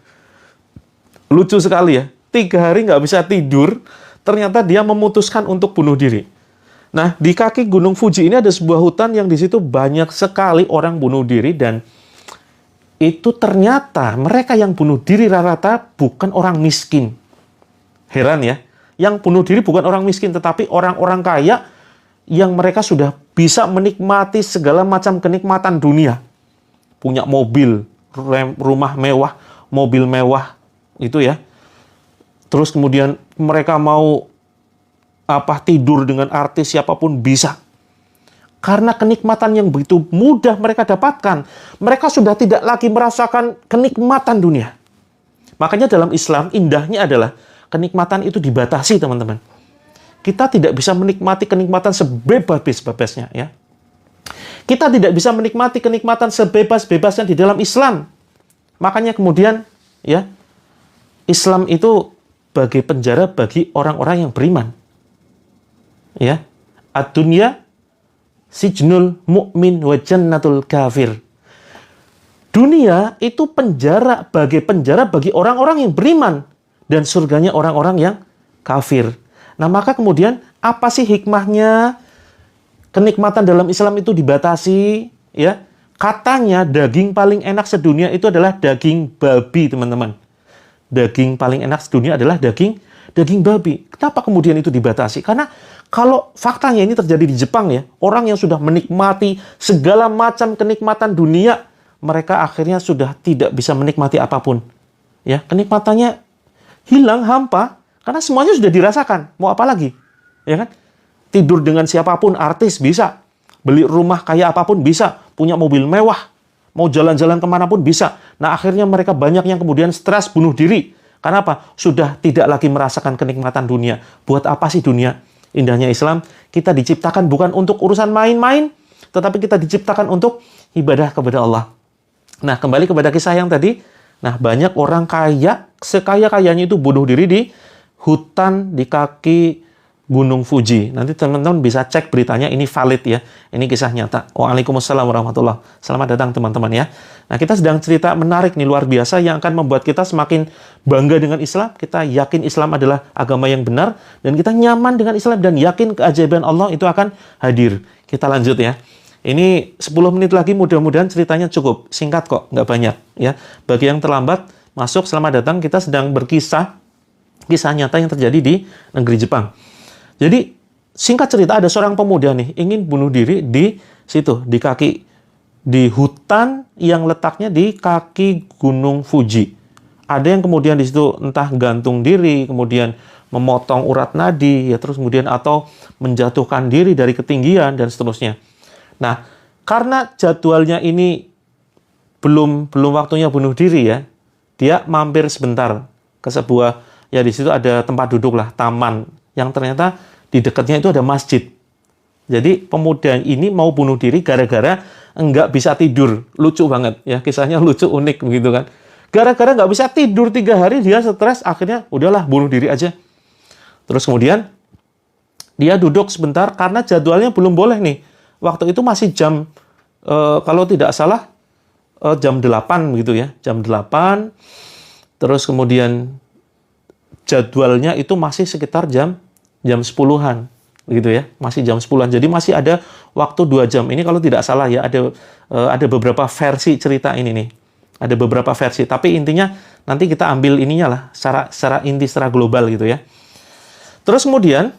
Lucu sekali ya, 3 hari nggak bisa tidur, ternyata dia memutuskan untuk bunuh diri. Nah, di kaki Gunung Fuji ini ada sebuah hutan yang di situ banyak sekali orang bunuh diri, dan itu ternyata mereka yang bunuh diri rata-rata bukan orang miskin. Heran ya, yang bunuh diri bukan orang miskin, tetapi orang-orang kaya yang mereka sudah bisa menikmati segala macam kenikmatan dunia. Punya mobil, rumah mewah, mobil mewah, itu ya. Terus kemudian mereka mau tidur dengan artis siapapun bisa. Karena kenikmatan yang begitu mudah mereka dapatkan, mereka sudah tidak lagi merasakan kenikmatan dunia. Makanya dalam Islam, indahnya adalah kenikmatan itu dibatasi, teman-teman. Kita tidak bisa menikmati kenikmatan sebebas-bebasnya, ya. Kita tidak bisa menikmati kenikmatan sebebas-bebasnya di dalam Islam. Makanya kemudian, ya, Islam itu bagai penjara bagi orang-orang yang beriman. Ya, ad-dunya sijnul mu'min wa jannatul kafir. Dunia itu bagai penjara bagi orang-orang yang beriman, dan surganya orang-orang yang kafir. Nah, maka kemudian apa sih hikmahnya kenikmatan dalam Islam itu dibatasi? Ya, katanya daging paling enak sedunia itu adalah daging babi, teman-teman. Daging paling enak sedunia adalah daging babi. Kenapa kemudian itu dibatasi? Karena kalau faktanya ini terjadi di Jepang ya, orang yang sudah menikmati segala macam kenikmatan dunia, mereka akhirnya sudah tidak bisa menikmati apapun. Ya, kenikmatannya hilang, hampa, karena semuanya sudah dirasakan. Mau apa lagi? Ya kan? Tidur dengan siapapun, artis bisa. Beli rumah kayak apapun bisa. Punya mobil mewah. Mau jalan-jalan kemanapun bisa. Nah, akhirnya mereka banyak yang kemudian stres bunuh diri. Karena apa? Sudah tidak lagi merasakan kenikmatan dunia. Buat apa sih dunia? Indahnya Islam, kita diciptakan bukan untuk urusan main-main, tetapi kita diciptakan untuk ibadah kepada Allah. Nah, kembali kepada kisah yang tadi. Nah, banyak orang kaya, sekaya-kayanya itu bunuh diri di hutan di kaki Gunung Fuji. Nanti teman-teman bisa cek beritanya, ini valid ya. Ini kisah nyata. Waalaikumsalam warahmatullahi wabarakatuh. Selamat datang teman-teman ya. Nah, kita sedang cerita menarik nih, luar biasa, yang akan membuat kita semakin bangga dengan Islam. Kita yakin Islam adalah agama yang benar, dan kita nyaman dengan Islam, dan yakin keajaiban Allah itu akan hadir. Kita lanjut ya. Ini 10 menit lagi, mudah-mudahan ceritanya cukup. Singkat kok, nggak banyak ya. Bagi yang terlambat, masuk, selamat datang. Kita sedang berkisah, kisah nyata yang terjadi di negeri Jepang. Jadi, singkat cerita, ada seorang pemuda nih, ingin bunuh diri di situ, di hutan yang letaknya di kaki Gunung Fuji. Ada yang kemudian di situ entah gantung diri, kemudian memotong urat nadi, ya terus kemudian atau menjatuhkan diri dari ketinggian dan seterusnya. Nah, karena jadwalnya ini belum waktunya bunuh diri ya, dia mampir sebentar ke sebuah, ya di situ ada tempat duduk lah, taman, yang ternyata di dekatnya itu ada masjid. Jadi pemuda ini mau bunuh diri gara-gara nggak bisa tidur. Lucu banget ya, kisahnya lucu, unik begitu kan. Gara-gara nggak bisa tidur 3 hari, dia stres, akhirnya udahlah bunuh diri aja. Terus kemudian dia duduk sebentar karena jadwalnya belum boleh nih. Waktu itu masih jam, kalau tidak salah, jam 8 gitu ya. Jam 8, terus kemudian jadwalnya itu masih sekitar jam 10-an. Begitu ya, masih jam 10-an. Jadi masih ada waktu 2 jam. Ini kalau tidak salah ya, ada beberapa versi cerita ini nih. Ada beberapa versi, tapi intinya nanti kita ambil ininya lah, secara inti, secara global gitu ya. Terus kemudian,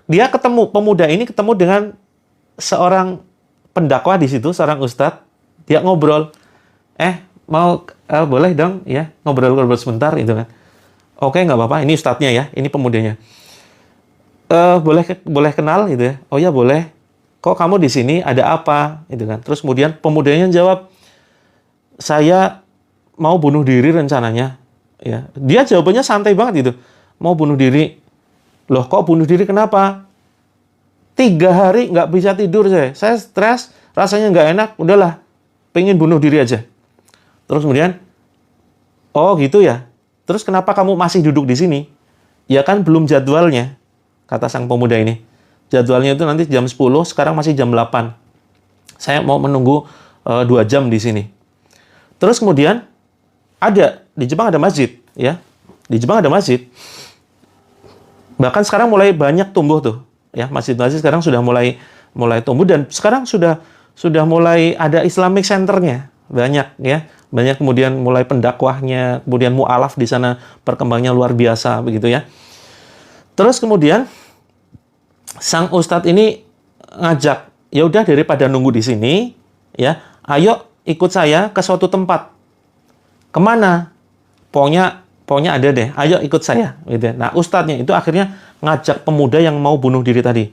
dia ketemu, pemuda ini ketemu dengan seorang pendakwah di situ, seorang ustadz. Dia ngobrol, mau boleh dong ya ngobrol-ngobrol sebentar gitu kan. Oke, nggak apa-apa. Ini ustadznya ya, ini pemudanya. Boleh kenal gitu ya. Oh ya boleh. Kok kamu di sini, ada apa gitu kan. Terus kemudian pemudanya jawab, saya mau bunuh diri rencananya. Ya, dia jawabannya santai banget gitu. Mau bunuh diri. Loh, kok bunuh diri kenapa? 3 hari nggak bisa tidur saya. Saya stres, rasanya nggak enak. Udahlah, pengen bunuh diri aja. Terus kemudian, oh gitu ya. Terus kenapa kamu masih duduk di sini? Ya kan belum jadwalnya, kata sang pemuda ini. Jadwalnya itu nanti jam 10, sekarang masih jam 8. Saya mau menunggu 2 jam di sini. Terus kemudian, di Jepang ada masjid, ya. Di Jepang ada masjid. Bahkan sekarang mulai banyak tumbuh tuh, ya. Masjid-masjid sekarang sudah mulai tumbuh dan sekarang sudah mulai ada Islamic Center-nya. Banyak ya. Banyak kemudian mulai pendakwahnya, kemudian mu'alaf di sana perkembangannya luar biasa begitu ya. Terus kemudian sang ustadz ini ngajak, ya udah daripada nunggu di sini, ya, ayo ikut saya ke suatu tempat. Kemana? Pokoknya ada deh, ayo ikut saya. Gitu ya. Nah, ustadznya itu akhirnya ngajak pemuda yang mau bunuh diri tadi.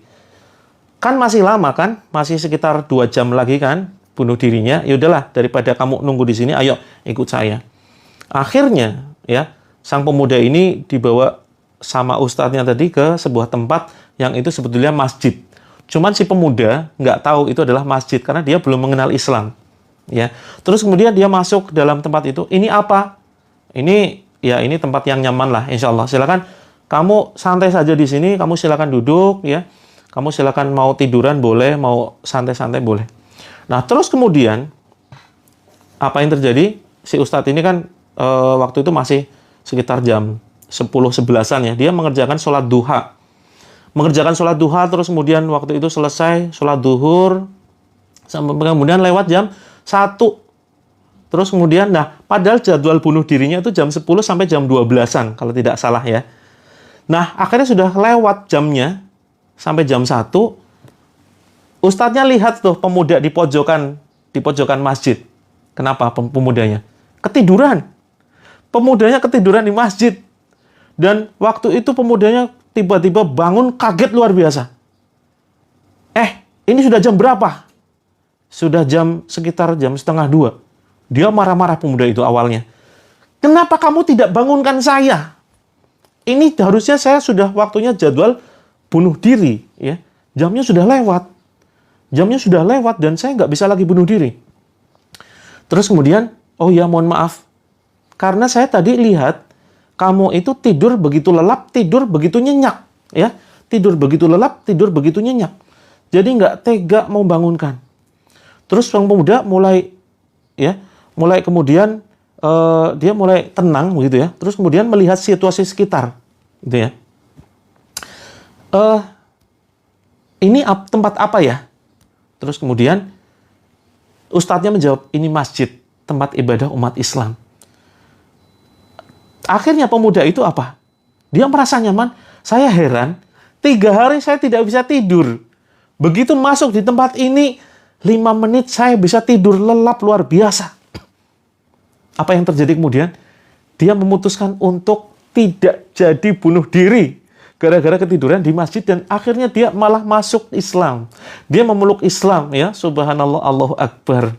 Kan masih lama kan? Masih sekitar 2 jam lagi kan bunuh dirinya. Ya udahlah, daripada kamu nunggu di sini, ayo ikut saya. Akhirnya, ya, sang pemuda ini dibawa sama ustadznya tadi ke sebuah tempat yang itu sebetulnya masjid. Cuman si pemuda nggak tahu itu adalah masjid karena dia belum mengenal Islam. Ya, terus kemudian dia masuk ke dalam tempat itu. Ini apa? Ini tempat yang nyaman lah, insya Allah. Silakan kamu santai saja di sini. Kamu silakan duduk, ya. Kamu silakan mau tiduran boleh, mau santai-santai boleh. Nah, terus kemudian apa yang terjadi? Si ustadz ini kan waktu itu masih sekitar jam 10-11an ya. Dia mengerjakan sholat duha. Terus kemudian waktu itu selesai sholat duhur. Kemudian lewat jam 1. Terus kemudian, padahal jadwal bunuh dirinya itu jam 10 sampai jam 12-an, kalau tidak salah ya. Nah, akhirnya sudah lewat jamnya, sampai jam 1, ustadznya lihat tuh pemuda di pojokan masjid. Kenapa pemudanya? Ketiduran. Pemudanya ketiduran di masjid. Dan waktu itu pemudanya tiba-tiba bangun kaget luar biasa. Ini sudah jam berapa? Sudah sekitar jam 1:30. Dia marah-marah pemuda itu awalnya. Kenapa kamu tidak bangunkan saya? Ini harusnya saya sudah waktunya jadwal bunuh diri. Ya. Jamnya sudah lewat dan saya nggak bisa lagi bunuh diri. Terus kemudian, oh ya mohon maaf. Karena saya tadi lihat kamu itu tidur begitu lelap, tidur begitu nyenyak. Ya. Tidur begitu lelap, tidur begitu nyenyak. Jadi nggak tega mau bangunkan. Terus sang pemuda mulai kemudian dia mulai tenang begitu ya. Terus kemudian melihat situasi sekitar, gitu ya. Ini tempat apa ya? Terus kemudian ustadznya menjawab, ini masjid, tempat ibadah umat Islam. Akhirnya pemuda itu apa? Dia merasa nyaman. Saya heran, 3 hari saya tidak bisa tidur. Begitu masuk di tempat ini, 5 menit saya bisa tidur lelap luar biasa. Apa yang terjadi kemudian? Dia memutuskan untuk tidak jadi bunuh diri gara-gara ketiduran di masjid dan akhirnya dia malah masuk Islam. Dia memeluk Islam ya, subhanallah, Allahu Akbar.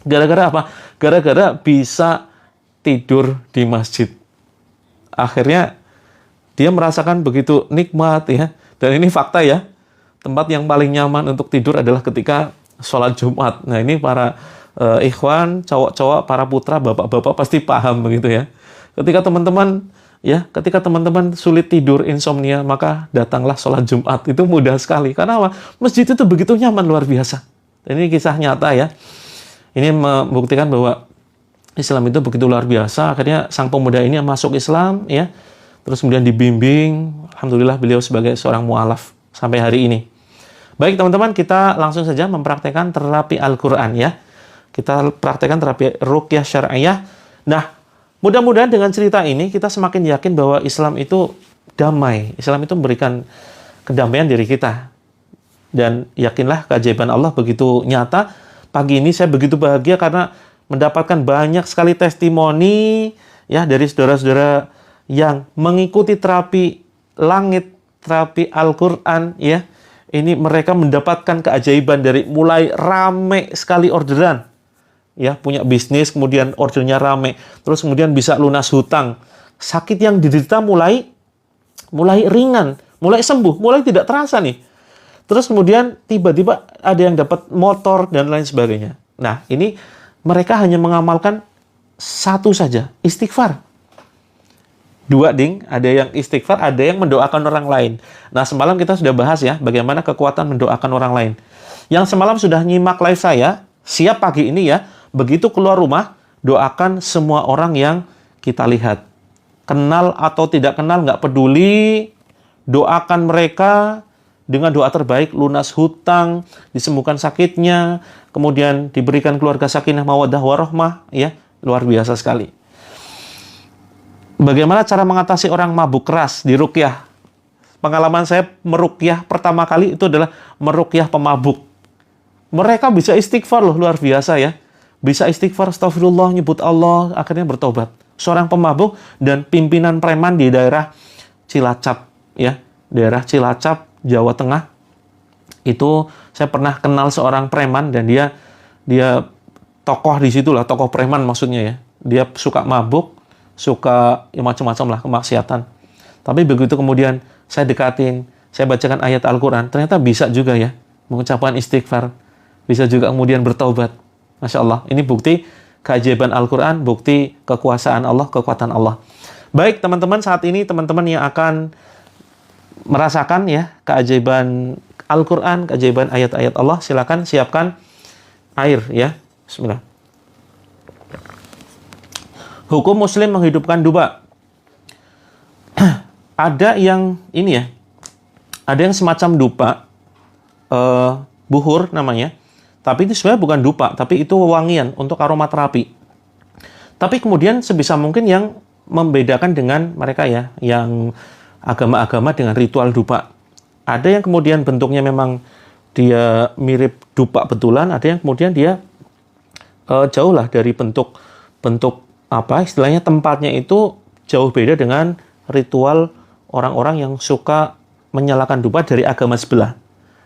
Gara-gara apa? Gara-gara bisa tidur di masjid. Akhirnya dia merasakan begitu nikmat ya. Dan ini fakta ya. Tempat yang paling nyaman untuk tidur adalah ketika sholat Jumat. Nah ini para ikhwan, cowok-cowok, para putra, bapak-bapak pasti paham begitu ya. Ketika teman-teman sulit tidur, insomnia, maka datanglah sholat Jumat. Itu mudah sekali. Karena apa? Masjid itu begitu nyaman, luar biasa. Dan ini kisah nyata ya. Ini membuktikan bahwa Islam itu begitu luar biasa. Akhirnya sang pemuda ini masuk Islam ya. Terus kemudian dibimbing. Alhamdulillah beliau sebagai seorang mu'alaf sampai hari ini. Baik teman-teman, kita langsung saja mempraktekkan terapi Al-Quran ya. Kita praktekkan terapi ruqyah syar'iyah. Nah, mudah-mudahan dengan cerita ini kita semakin yakin bahwa Islam itu damai. Islam itu memberikan kedamaian diri kita. Dan yakinlah keajaiban Allah begitu nyata. Pagi ini saya begitu bahagia karena mendapatkan banyak sekali testimoni ya dari saudara-saudara yang mengikuti terapi langit, terapi Al-Qur'an ya. Ini mereka mendapatkan keajaiban dari mulai rame sekali orderan. Ya, punya bisnis kemudian ordernya rame, terus kemudian bisa lunas hutang. Sakit yang diderita mulai ringan, mulai sembuh, mulai tidak terasa nih. Terus kemudian tiba-tiba ada yang dapat motor dan lain sebagainya. Nah, ini mereka hanya mengamalkan satu saja, istighfar. Dua, ding, ada yang istighfar, ada yang mendoakan orang lain. Nah, semalam kita sudah bahas ya, bagaimana kekuatan mendoakan orang lain. Yang semalam sudah nyimak live saya, siap pagi ini ya, begitu keluar rumah, doakan semua orang yang kita lihat. Kenal atau tidak kenal, nggak peduli, doakan mereka dengan doa terbaik, lunas hutang, disembuhkan sakitnya, kemudian diberikan keluarga sakinah mawaddah warahmah, ya, luar biasa sekali. Bagaimana cara mengatasi orang mabuk keras di ruqyah? Pengalaman saya meruqyah pertama kali itu adalah meruqyah pemabuk. Mereka bisa istighfar loh, luar biasa ya. Bisa istighfar, astagfirullah, nyebut Allah, akhirnya bertobat. Seorang pemabuk dan pimpinan preman di daerah Cilacap, ya, daerah Cilacap, Jawa Tengah. Itu saya pernah kenal seorang preman dan dia tokoh di situ lah, tokoh preman maksudnya ya. Dia suka mabuk, suka ya, macam-macam lah kemaksiatan. Tapi begitu kemudian saya dekatin, saya bacakan ayat Al-Quran, ternyata bisa juga ya mengucapkan istighfar, bisa juga kemudian bertaubat. Masya Allah, ini bukti keajaiban Al-Quran, bukti kekuasaan Allah, kekuatan Allah. Baik teman-teman, saat ini teman-teman yang akan merasakan ya keajaiban Al-Quran, keajaiban ayat-ayat Allah, silakan siapkan air ya. Bismillah. Hukum Muslim menghidupkan dupa. Ada yang ini ya, ada yang semacam dupa, buhur namanya. Tapi itu sebenarnya bukan dupa, tapi itu wewangian untuk aromaterapi. Tapi kemudian sebisa mungkin yang membedakan dengan mereka ya, yang agama-agama dengan ritual dupa. Ada yang kemudian bentuknya memang dia mirip dupa betulan, ada yang kemudian dia jauh lah dari bentuk apa istilahnya, tempatnya itu jauh beda dengan ritual orang-orang yang suka menyalakan dupa dari agama sebelah.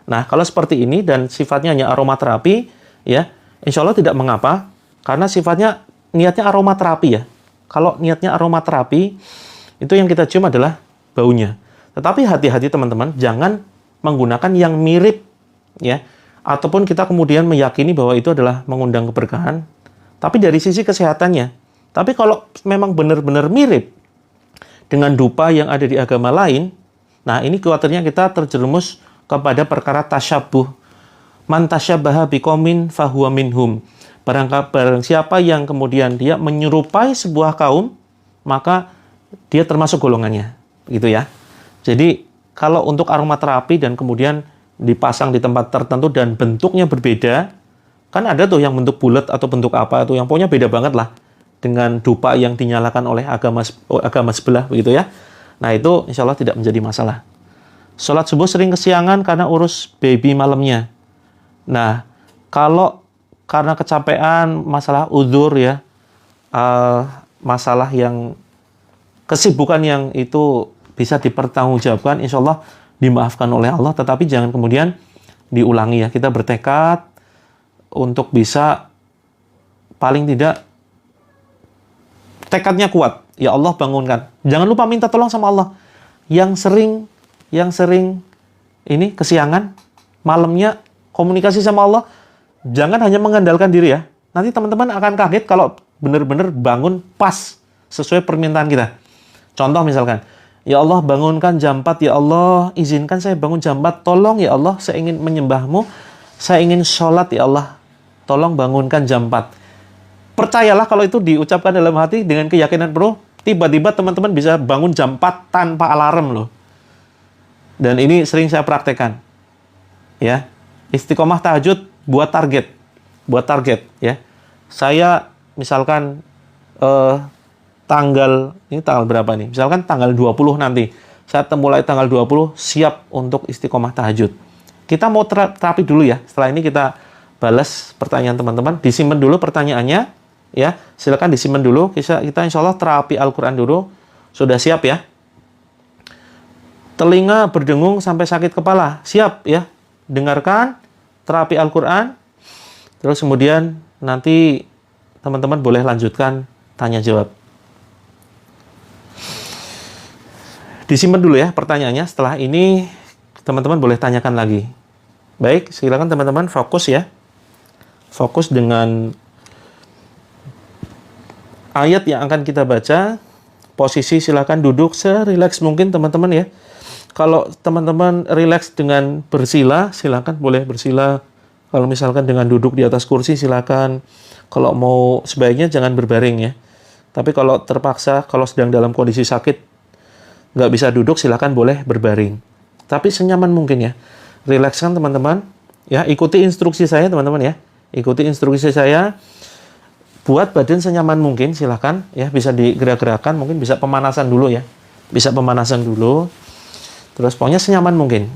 Nah, kalau seperti ini dan sifatnya hanya aromaterapi, ya, insya Allah tidak mengapa, karena sifatnya niatnya aromaterapi ya. Kalau niatnya aromaterapi, itu yang kita cium adalah baunya. Tetapi hati-hati teman-teman, jangan menggunakan yang mirip, ya, ataupun kita kemudian meyakini bahwa itu adalah mengundang keberkahan, tapi dari sisi kesehatannya. Tapi kalau memang benar-benar mirip dengan dupa yang ada di agama lain, nah ini khawatirnya kita terjerumus kepada perkara tasyabuh. Man tasyabbaha biqaumin fahuwa minhum. Barang siapa yang kemudian dia menyerupai sebuah kaum, maka dia termasuk golongannya. Gitu ya. Jadi, kalau untuk aromaterapi dan kemudian dipasang di tempat tertentu dan bentuknya berbeda, kan ada tuh yang bentuk bulat atau bentuk apa, tuh yang pokoknya beda banget lah dengan dupa yang dinyalakan oleh agama sebelah, begitu ya. Nah, itu insya Allah tidak menjadi masalah. Sholat subuh sering kesiangan karena urus baby malamnya. Nah, kalau karena kecapean, masalah udzur ya, masalah yang kesibukan yang itu bisa dipertanggungjawabkan, insya Allah dimaafkan oleh Allah, tetapi jangan kemudian diulangi ya. Kita bertekad untuk bisa paling tidak tekadnya kuat. Ya Allah bangunkan. Jangan lupa minta tolong sama Allah. Yang sering ini kesiangan, malamnya komunikasi sama Allah, jangan hanya mengandalkan diri ya. Nanti teman-teman akan kaget kalau benar-benar bangun pas sesuai permintaan kita. Contoh misalkan, ya Allah bangunkan jam 4, ya Allah izinkan saya bangun jam 4, tolong ya Allah saya ingin menyembahmu, saya ingin sholat ya Allah, tolong bangunkan jam 4. Percayalah kalau itu diucapkan dalam hati dengan keyakinan penuh, tiba-tiba teman-teman bisa bangun jam 4 tanpa alarm loh. Dan ini sering saya praktekkan. Ya. Istiqomah tahajud buat target ya. Saya misalkan ini tanggal berapa nih? Misalkan tanggal 20 nanti. Saat mulai tanggal 20 siap untuk istiqomah tahajud. Kita mau terapi dulu ya. Setelah ini kita balas pertanyaan teman-teman. Disimpan dulu pertanyaannya ya. Silakan disimpan dulu. Kita insya Allah terapi Al-Quran dulu. Sudah siap ya? Telinga berdengung sampai sakit kepala. Siap ya? Dengarkan terapi Al-Quran. Terus kemudian nanti teman-teman boleh lanjutkan tanya jawab. Disimpan dulu ya pertanyaannya. Setelah ini teman-teman boleh tanyakan lagi. Baik, silakan teman-teman fokus ya. Fokus dengan ayat yang akan kita baca. Posisi silakan duduk serileks mungkin teman-teman ya. Kalau teman-teman rileks dengan bersila, silakan boleh bersila. Kalau misalkan dengan duduk di atas kursi silakan. Kalau mau sebaiknya jangan berbaring ya. Tapi kalau terpaksa, kalau sedang dalam kondisi sakit, nggak bisa duduk, silakan boleh berbaring. Tapi senyaman mungkin ya. Rilekskan teman-teman. Ya, ikuti instruksi saya teman-teman ya. Ikuti instruksi saya. Buat badan senyaman mungkin, silakan ya. Bisa digerak-gerakan, mungkin bisa pemanasan dulu ya. Bisa pemanasan dulu. Terus pokoknya senyaman mungkin,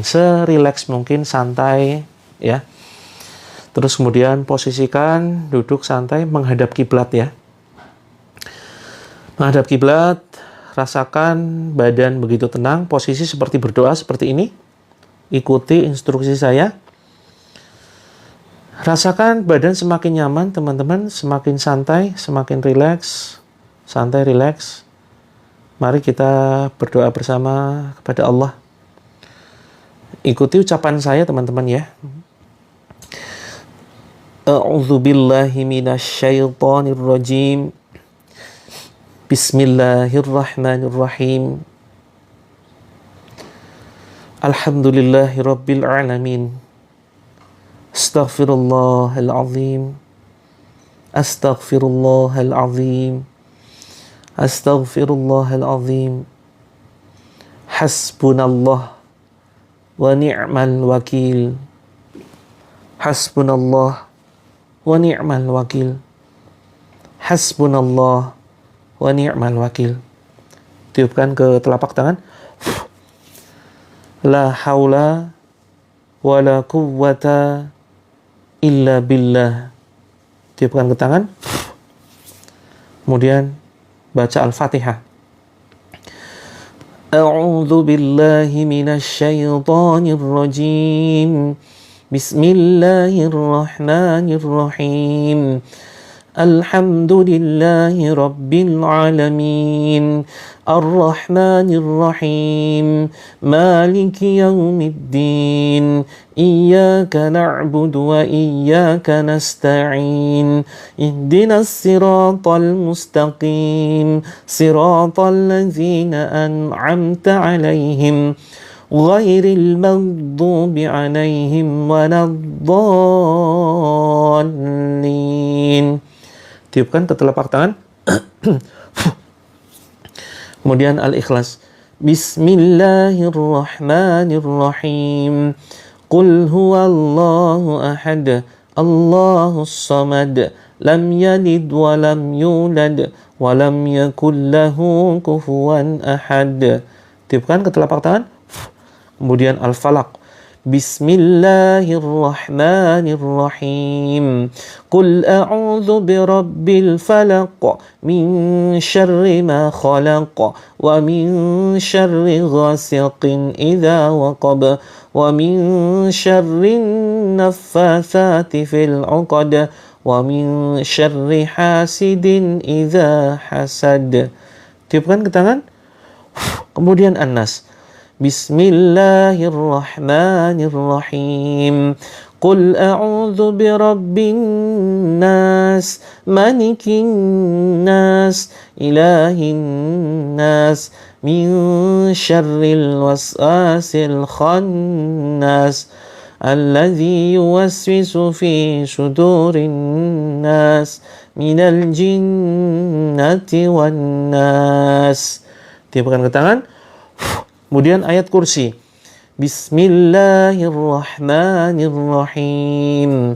serileks mungkin, santai ya. Terus kemudian posisikan duduk santai menghadap kiblat ya. Menghadap kiblat. Rasakan badan begitu tenang, posisi seperti berdoa seperti ini. Ikuti instruksi saya. Rasakan badan semakin nyaman, teman-teman, semakin santai, semakin rileks, santai, rileks. Mari kita berdoa bersama kepada Allah. Ikuti ucapan saya, teman-teman ya. A'udzubillahi minasyaitonir rajim. Bismillahirrahmanirrahim. Alhamdulillahi rabbil alamin. Astaghfirullahalazim. Astaghfirullahalazim. Astaghfirullahalazim. Hasbunallah wa ni'mal wakil. Hasbunallah wa ni'mal wakil. Hasbunallah wa ni'mal wakil. Tiupkan ke telapak tangan. La haula wa la quwwata illa billah. Tiupkan ke tangan. Kemudian baca Al-Fatihah. A'udzu billahi minasy syaithanir rajim. Bismillahirrahmanirrahim. Alhamdulillahi rabbil alamin. Ar-Rahmanir Rahim. Maliki yaumiddin. Iyyaka na'budu wa iyyaka nasta'in. Ihdinas siratal mustaqim. Siratal ladzina an'amta 'alaihim. Ghairil maghdubi 'alaihim waladdallin. Tiupkan ke telapak tangan. Kemudian Al-Ikhlas. Bismillahirrahmanirrahim. Qul huwallahu ahad. Allahus samad. Lam yalid wa lam yulad. Wa lam yakul lahu kufuwan ahad. Tiupkan ke telapak tangan. Kemudian Al-Falaq. Bismillahirrahmanirrahim. Qul a'udzu birabbil falaq min syarri ma khalaq wa min syarri ghasiqin idza waqab wa min syarri naffatsati fil 'uqad wa min syarri hasidin idza hasad. Tiupkan ke tangan. Kemudian An-Nas. Bismillahirrahmanirrahim. Qul a'udzu birabbin nas, malikin nas, ilahin nas, min syarril waswasil khannas, alladzi yuwaswisu fi sudurin nas, minal jinnati wan nas. Tiupkan ke tangan. Kemudian ayat kursi. Bismillahirrahmanirrahim.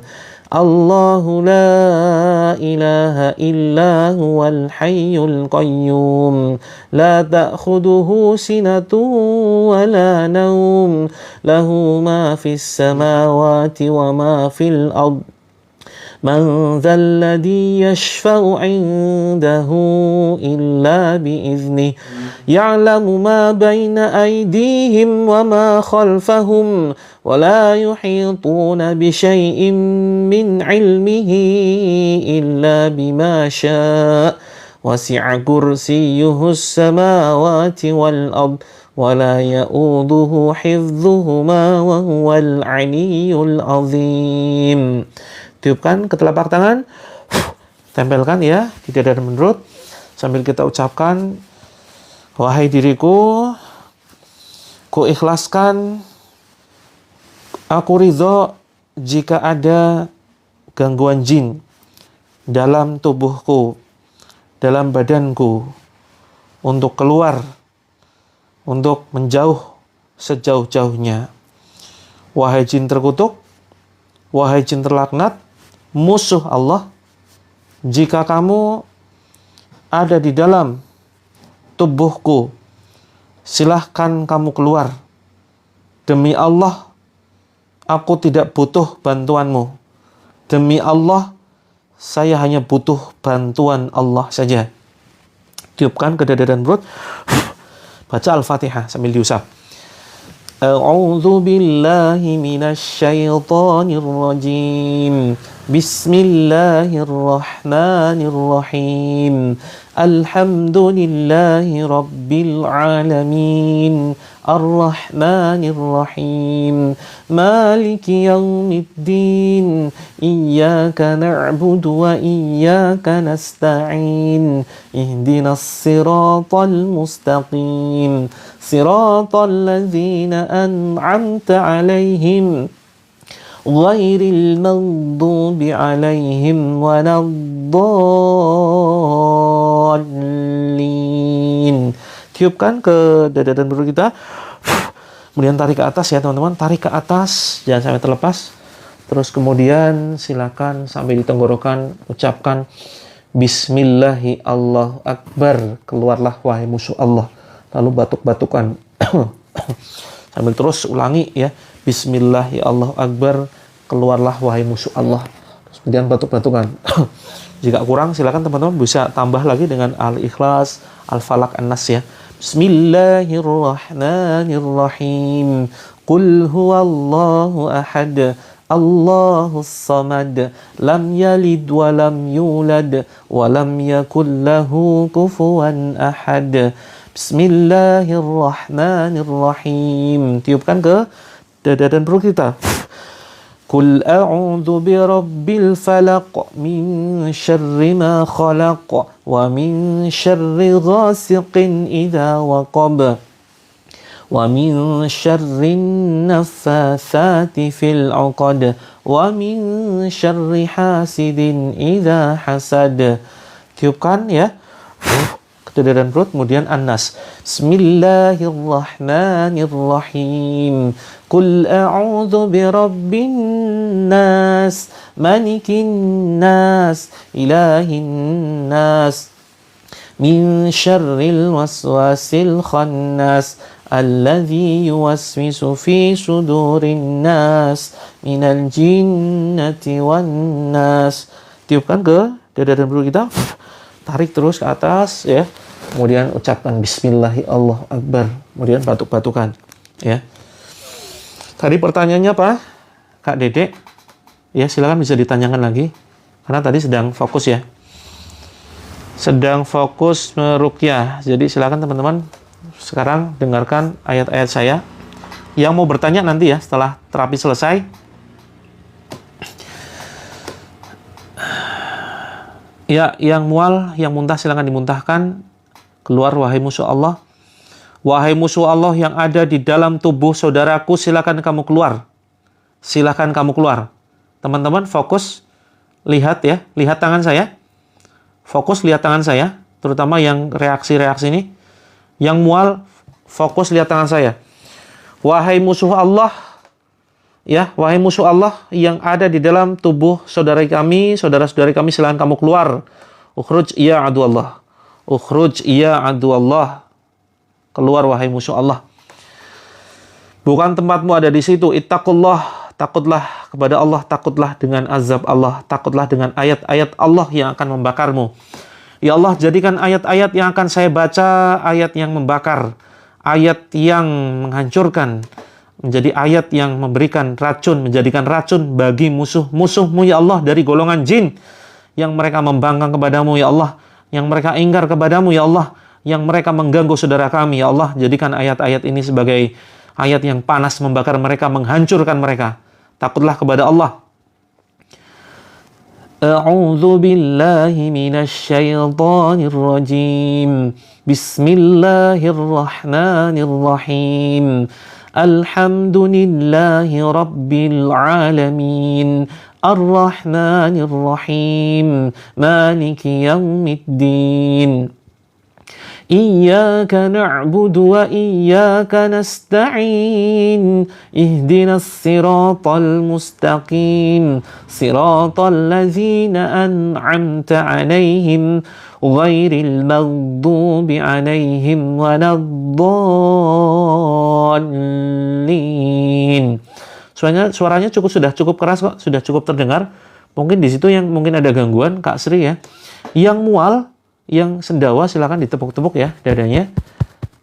Allahu la ilaha illa huwal hayyul qayyum la ta'khuduhu sinatun wa la nawm lahu ma fis samawati wa ma fil ard man dzal ladzi yashfa'u 'indahu illa bi'idznih ya'lamu ma baina aydihim wa ma khalfahum ولا يحيطون بشيء من علمه إلا بما شاء وسع كرسيه السماوات والأرض ولا يؤوده حفظهما وهو العلي العظيم. Tiupkan ke telapak tangan, tempelkan ya di dada dan perut sambil kita ucapkan, wahai diriku, ku ikhlaskan, aku ridho jika ada gangguan jin dalam tubuhku, dalam badanku, untuk keluar, untuk menjauh sejauh-jauhnya. Wahai jin terkutuk, wahai jin terlaknat, musuh Allah, jika kamu ada di dalam tubuhku, silahkan kamu keluar. Demi Allah, aku tidak butuh bantuanmu. Demi Allah, saya hanya butuh bantuan Allah saja. Tiupkan ke dada dan perut. Baca Al-Fatihah sambil diusap. A'udzu billahi minasy syaithanir rajim. Bismillahirrahmanirrahim. Alhamdulillahi rabbil alamin. Ar-Rahmanir-Rahim. Maliki yaumiddin. Iyyaka na'budu wa iyyaka nasta'in. Ihdinas siratal mustaqim. Siratal ladzina an'amta 'alaihim ghairil maghdubi 'alaihim waladdallin. Tiupkan ke dada dan perut kita. Kemudian tarik ke atas ya teman-teman. Tarik ke atas, jangan sampai terlepas. Terus kemudian silakan sambil di tenggorokan ucapkan Bismillahi Allahu Akbar. Keluarlah wahai musuh Allah. Lalu batuk-batukan. Sambil terus ulangi ya. Bismillahi Allahu Akbar. Keluarlah wahai musuh Allah. Terus kemudian batuk-batukan. Jika kurang silakan teman-teman bisa tambah lagi dengan Al-Ikhlas, Al-Falaq, An-Nas ya. Bismillahirrahmanirrahim. Qul huwallahu ahad. Allahus samad. Lam yalid wa lam yulad wa lam yakul lahu kufuwan ahad. Bismillahirrahmanirrahim. Tiupkan ke dada dan perut kita. Qul a'udzu birabbil falaq min syarri ma khalaq wa min syarri ghasiqin idza waqab wa min syarri naffatsati fil 'uqad wa min syarri hasidin idza hasad. Tiupkan ya. Ke dada dan perut, kemudian An-Nas. Bismillahirrahmanirrahim. Qul a'udzu birabbin nas, malikin nas, ilahin nas, min syarril waswasil khannas, alladzi yuwaswisu fi sudurin nas, minal jinnati wan nas. Tiupkan ke dada dan perut kita. Tarik terus ke atas ya. Kemudian ucapkan Bismillahi Allahu Akbar. Kemudian batuk-batukan ya. Tadi pertanyaannya apa? Kak Dedek. Ya, silakan bisa ditanyakan lagi. Karena tadi sedang fokus ya. Sedang fokus meruqyah. Jadi silakan teman-teman sekarang dengarkan ayat-ayat saya. Yang mau bertanya nanti ya setelah terapi selesai. Ya, yang mual, yang muntah silakan dimuntahkan. Keluar wahai musuh Allah. Wahai musuh Allah yang ada di dalam tubuh saudaraku, silakan kamu keluar. Silakan kamu keluar. Teman-teman fokus lihat ya, lihat tangan saya. Fokus lihat tangan saya, terutama yang reaksi-reaksi ini. Yang mual, fokus lihat tangan saya. Wahai musuh Allah, Ya, wahai musuh Allah yang ada di dalam tubuh saudara-saudari kami, silakan kamu keluar. Ukhruj ya adu Allah. Ukhruj ya adu Allah. Keluar wahai musuh Allah. Bukan tempatmu ada di situ. Ittaqullah, takutlah kepada Allah, takutlah dengan azab Allah, takutlah dengan ayat-ayat Allah yang akan membakarmu. Ya Allah, jadikan ayat-ayat yang akan saya baca ayat yang membakar, ayat yang menghancurkan, menjadi ayat yang memberikan racun, menjadikan racun bagi musuh-musuhmu ya Allah dari golongan jin yang mereka membangkang kepadamu ya Allah, yang mereka ingkar kepadamu ya Allah, yang mereka mengganggu saudara kami ya Allah. Jadikan ayat-ayat ini sebagai ayat yang panas membakar mereka, menghancurkan mereka. Takutlah kepada Allah. A'udzu billahi minasy syaithanir rajim. Bismillahirrahmanirrahim. Alhamdulillahi rabbil alamin. Ar-Rahmanir Rahim. Maliki yaumiddin. Iyyaka na'budu wa iyyaka nasta'in. Ihdinas siratal mustaqim. Siratal ladzina an'amta 'alaihim ghairil maghdubi 'alaihim waladdallin. Suaranya sudah cukup keras kok, sudah cukup terdengar. Mungkin di situ yang mungkin ada gangguan, Kak Sri ya. Yang mual, yang sendawa silakan ditepuk-tepuk ya dadanya.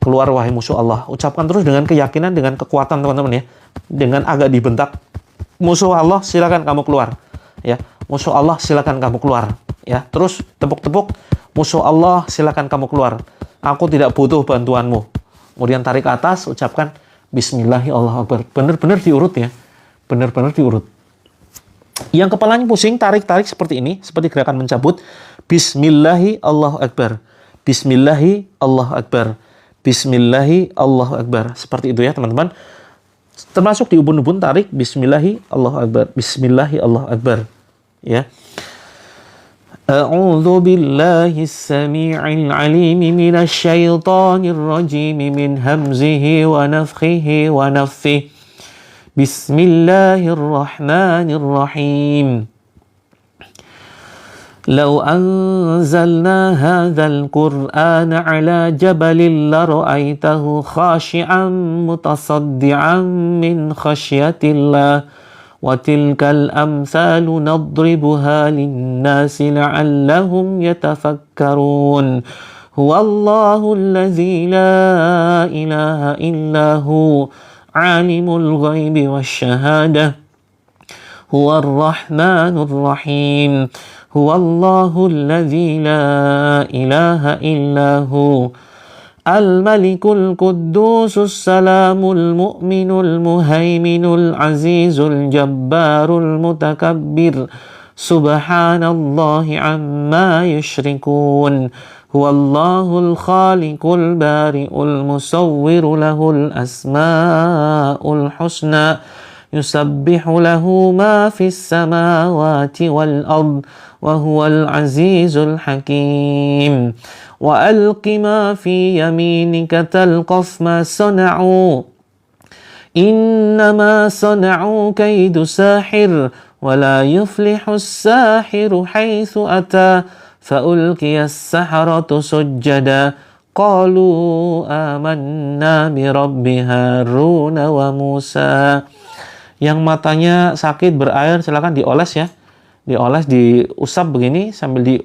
Keluar wahai musuh Allah. Ucapkan terus dengan keyakinan, dengan kekuatan teman-teman ya. Dengan agak dibentak. Musuh Allah silakan kamu keluar. Ya, musuh Allah silakan kamu keluar. Ya, terus tepuk-tepuk. Musuh Allah silakan kamu keluar. Aku tidak butuh bantuanmu. Kemudian tarik ke atas, ucapkan Bismillahirrahmanirrahim. Benar-benar diurut ya. Benar-benar diurut. Yang kepalanya pusing, tarik-tarik seperti ini, seperti gerakan mencabut. Bismillahi Allahu Akbar. Bismillahi Allahu Akbar. Bismillahi Allahu Akbar. Seperti itu ya teman-teman. Termasuk di ubun-ubun tarik Bismillahi Allahu Akbar. Bismillahi Allahu Akbar. Ya. A'udzu billahi as-sami'il 'alim minasy syaithanir rajim min hamzihi wa nafthihi wa nafthihi. Bismillahirrahmanirrahim. لو أنزلنا هذا القرآن على جبل لرأيته خاشعا متصدعا من خشية الله وتلك الأمثال نضربها للناس لعلهم يتفكرون هو الله الذي لا إله إلا هو عالم الغيب والشهادة هو الرحمن الرحيم هو الله الذي لا إله إلا هو الملك القدوس السلام المؤمن المهيمن العزيز الجبار المتكبر سبحان الله عما يشركون هو الله الخالق البارئ المصور له الأسماء الحسنى يسبح له ما في السماوات والأرض وهو العزيز الحكيم وألق ما في يمينك تلقف ما صنعوا إنما صنعوا كيد ساحر ولا يفلح الساحر حيث أتى فألقي السحرة سجدا قالوا آمنا برب هارون وموسى. Yang matanya sakit berair silakan dioles ya. Dioles, diusap begini sambil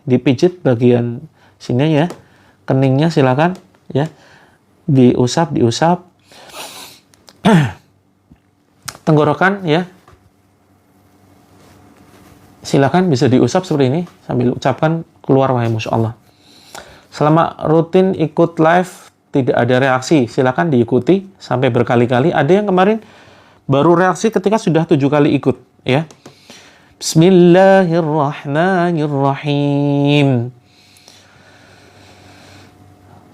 dipijit bagian sini ya. Keningnya silakan ya. Diusap. Tenggorokan ya. Silakan bisa diusap seperti ini sambil ucapkan keluar wahai musuh Allah. Selama rutin ikut live tidak ada reaksi, silakan diikuti sampai berkali-kali. Ada yang kemarin baru reaksi ketika sudah 7 kali ikut ya. Bismillahirrahmanirrahim.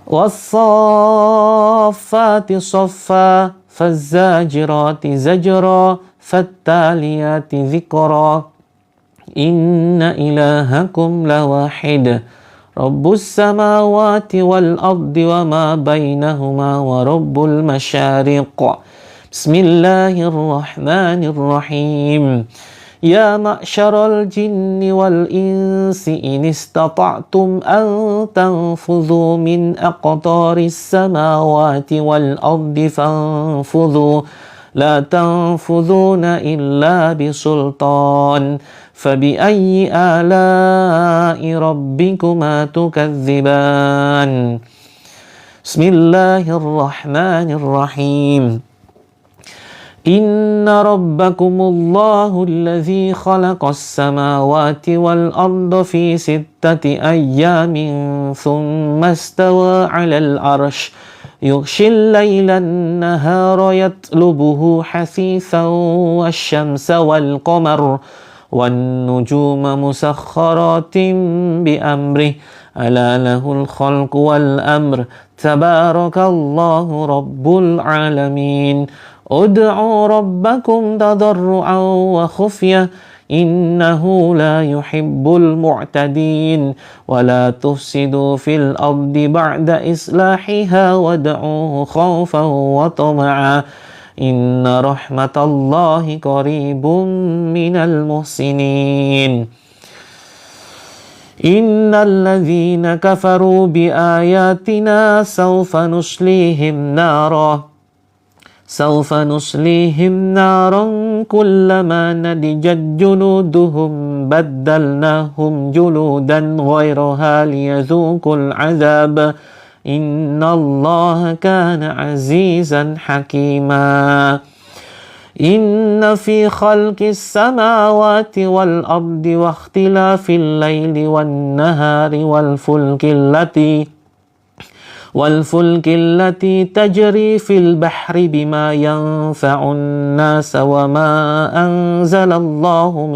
Was-saffati saffa faz-zajirati zajra fattaliyati dzikra inna ilahakum lawahid Rabbus samawati wal ardi wa ma bainahuma wa rabbul masyariq Bismillahirrahmanirrahim. Ya ma'syaral jinni wal insi in istata'tum an tanfudhu min aqtaris samawati wal ardi fanfudhu la tanfudhuna illa bisultan fabi'ayyi ala'i rabbikuma tukadziban. Bismillahirrahmanirrahim. Inna rabbakumullahu alladhi khalaqas samawati wal arda fi sittati ayyamin thumma istawa 'alal arsh yughshil laylan nahara yatlubuhu hasithan wasyamsa wal qamar wan nujuma musakhkharatin bi amrih ala lahul khalqu wal amr tabarakallahu rabbul alamin. Ud'u rabbakum tadarru'an wa khufyah innahu la yuhibbul mu'tadin wa la tufsidu fil ardi ba'da islahiha wad'uhu khawfan wa tama'a inna rahmatallahi qaribun minal muhsinin. Innal ladzina kafaru bi ayatina sawfa nuslihim naran kullama nadijat juluduhum baddalnahum juludan ghairaha liyadhuqul azab innallaha kana azizan hakima. Inna fi khalqis samawati wal ardi wa ikhtilafil laili wan nahari wal fulki allati tajri fil bahri bima yanfa'un nas wa ma anzalallahu